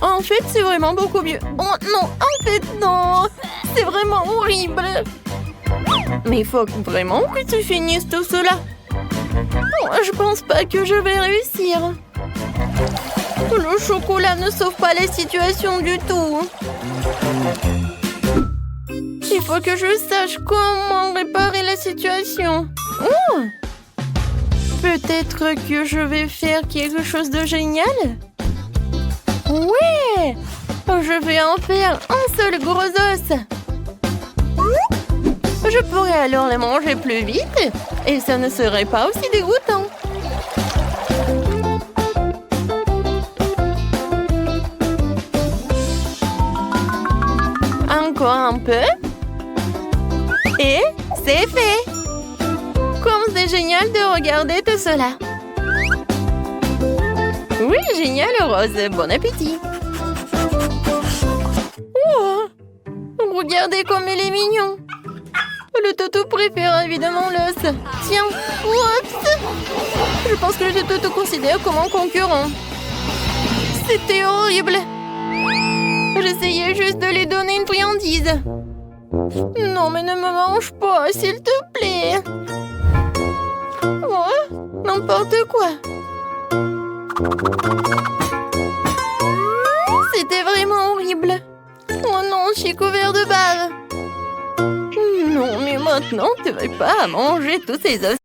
Speaker 2: En fait, c'est vraiment beaucoup mieux. Oh non, en fait, non. C'est vraiment horrible. Mais il faut vraiment que tu finisses tout cela. Oh, je pense pas que je vais réussir. Le chocolat ne sauve pas la situation du tout. Il faut que je sache comment réparer la situation. Oh! Peut-être que je vais faire quelque chose de génial? Ouais! Je vais en faire un seul gros os. Je pourrais alors les manger plus vite et ça ne serait pas aussi dégoûtant. Encore un peu. Et c'est fait. Comme c'est génial de regarder tout cela. Oui, génial, Rose. Bon appétit. Oh, regardez comme il est mignon. Le toutou préfère évidemment l'os. Tiens, what? Je pense que le toutou considère comme un concurrent. C'était horrible. J'essayais juste de lui donner une friandise. Non, mais ne me mange pas, s'il te plaît. Oh, n'importe quoi. C'était vraiment horrible. Oh non, je suis couvert de bave. Non, mais maintenant, tu ne vas pas manger tous ces os.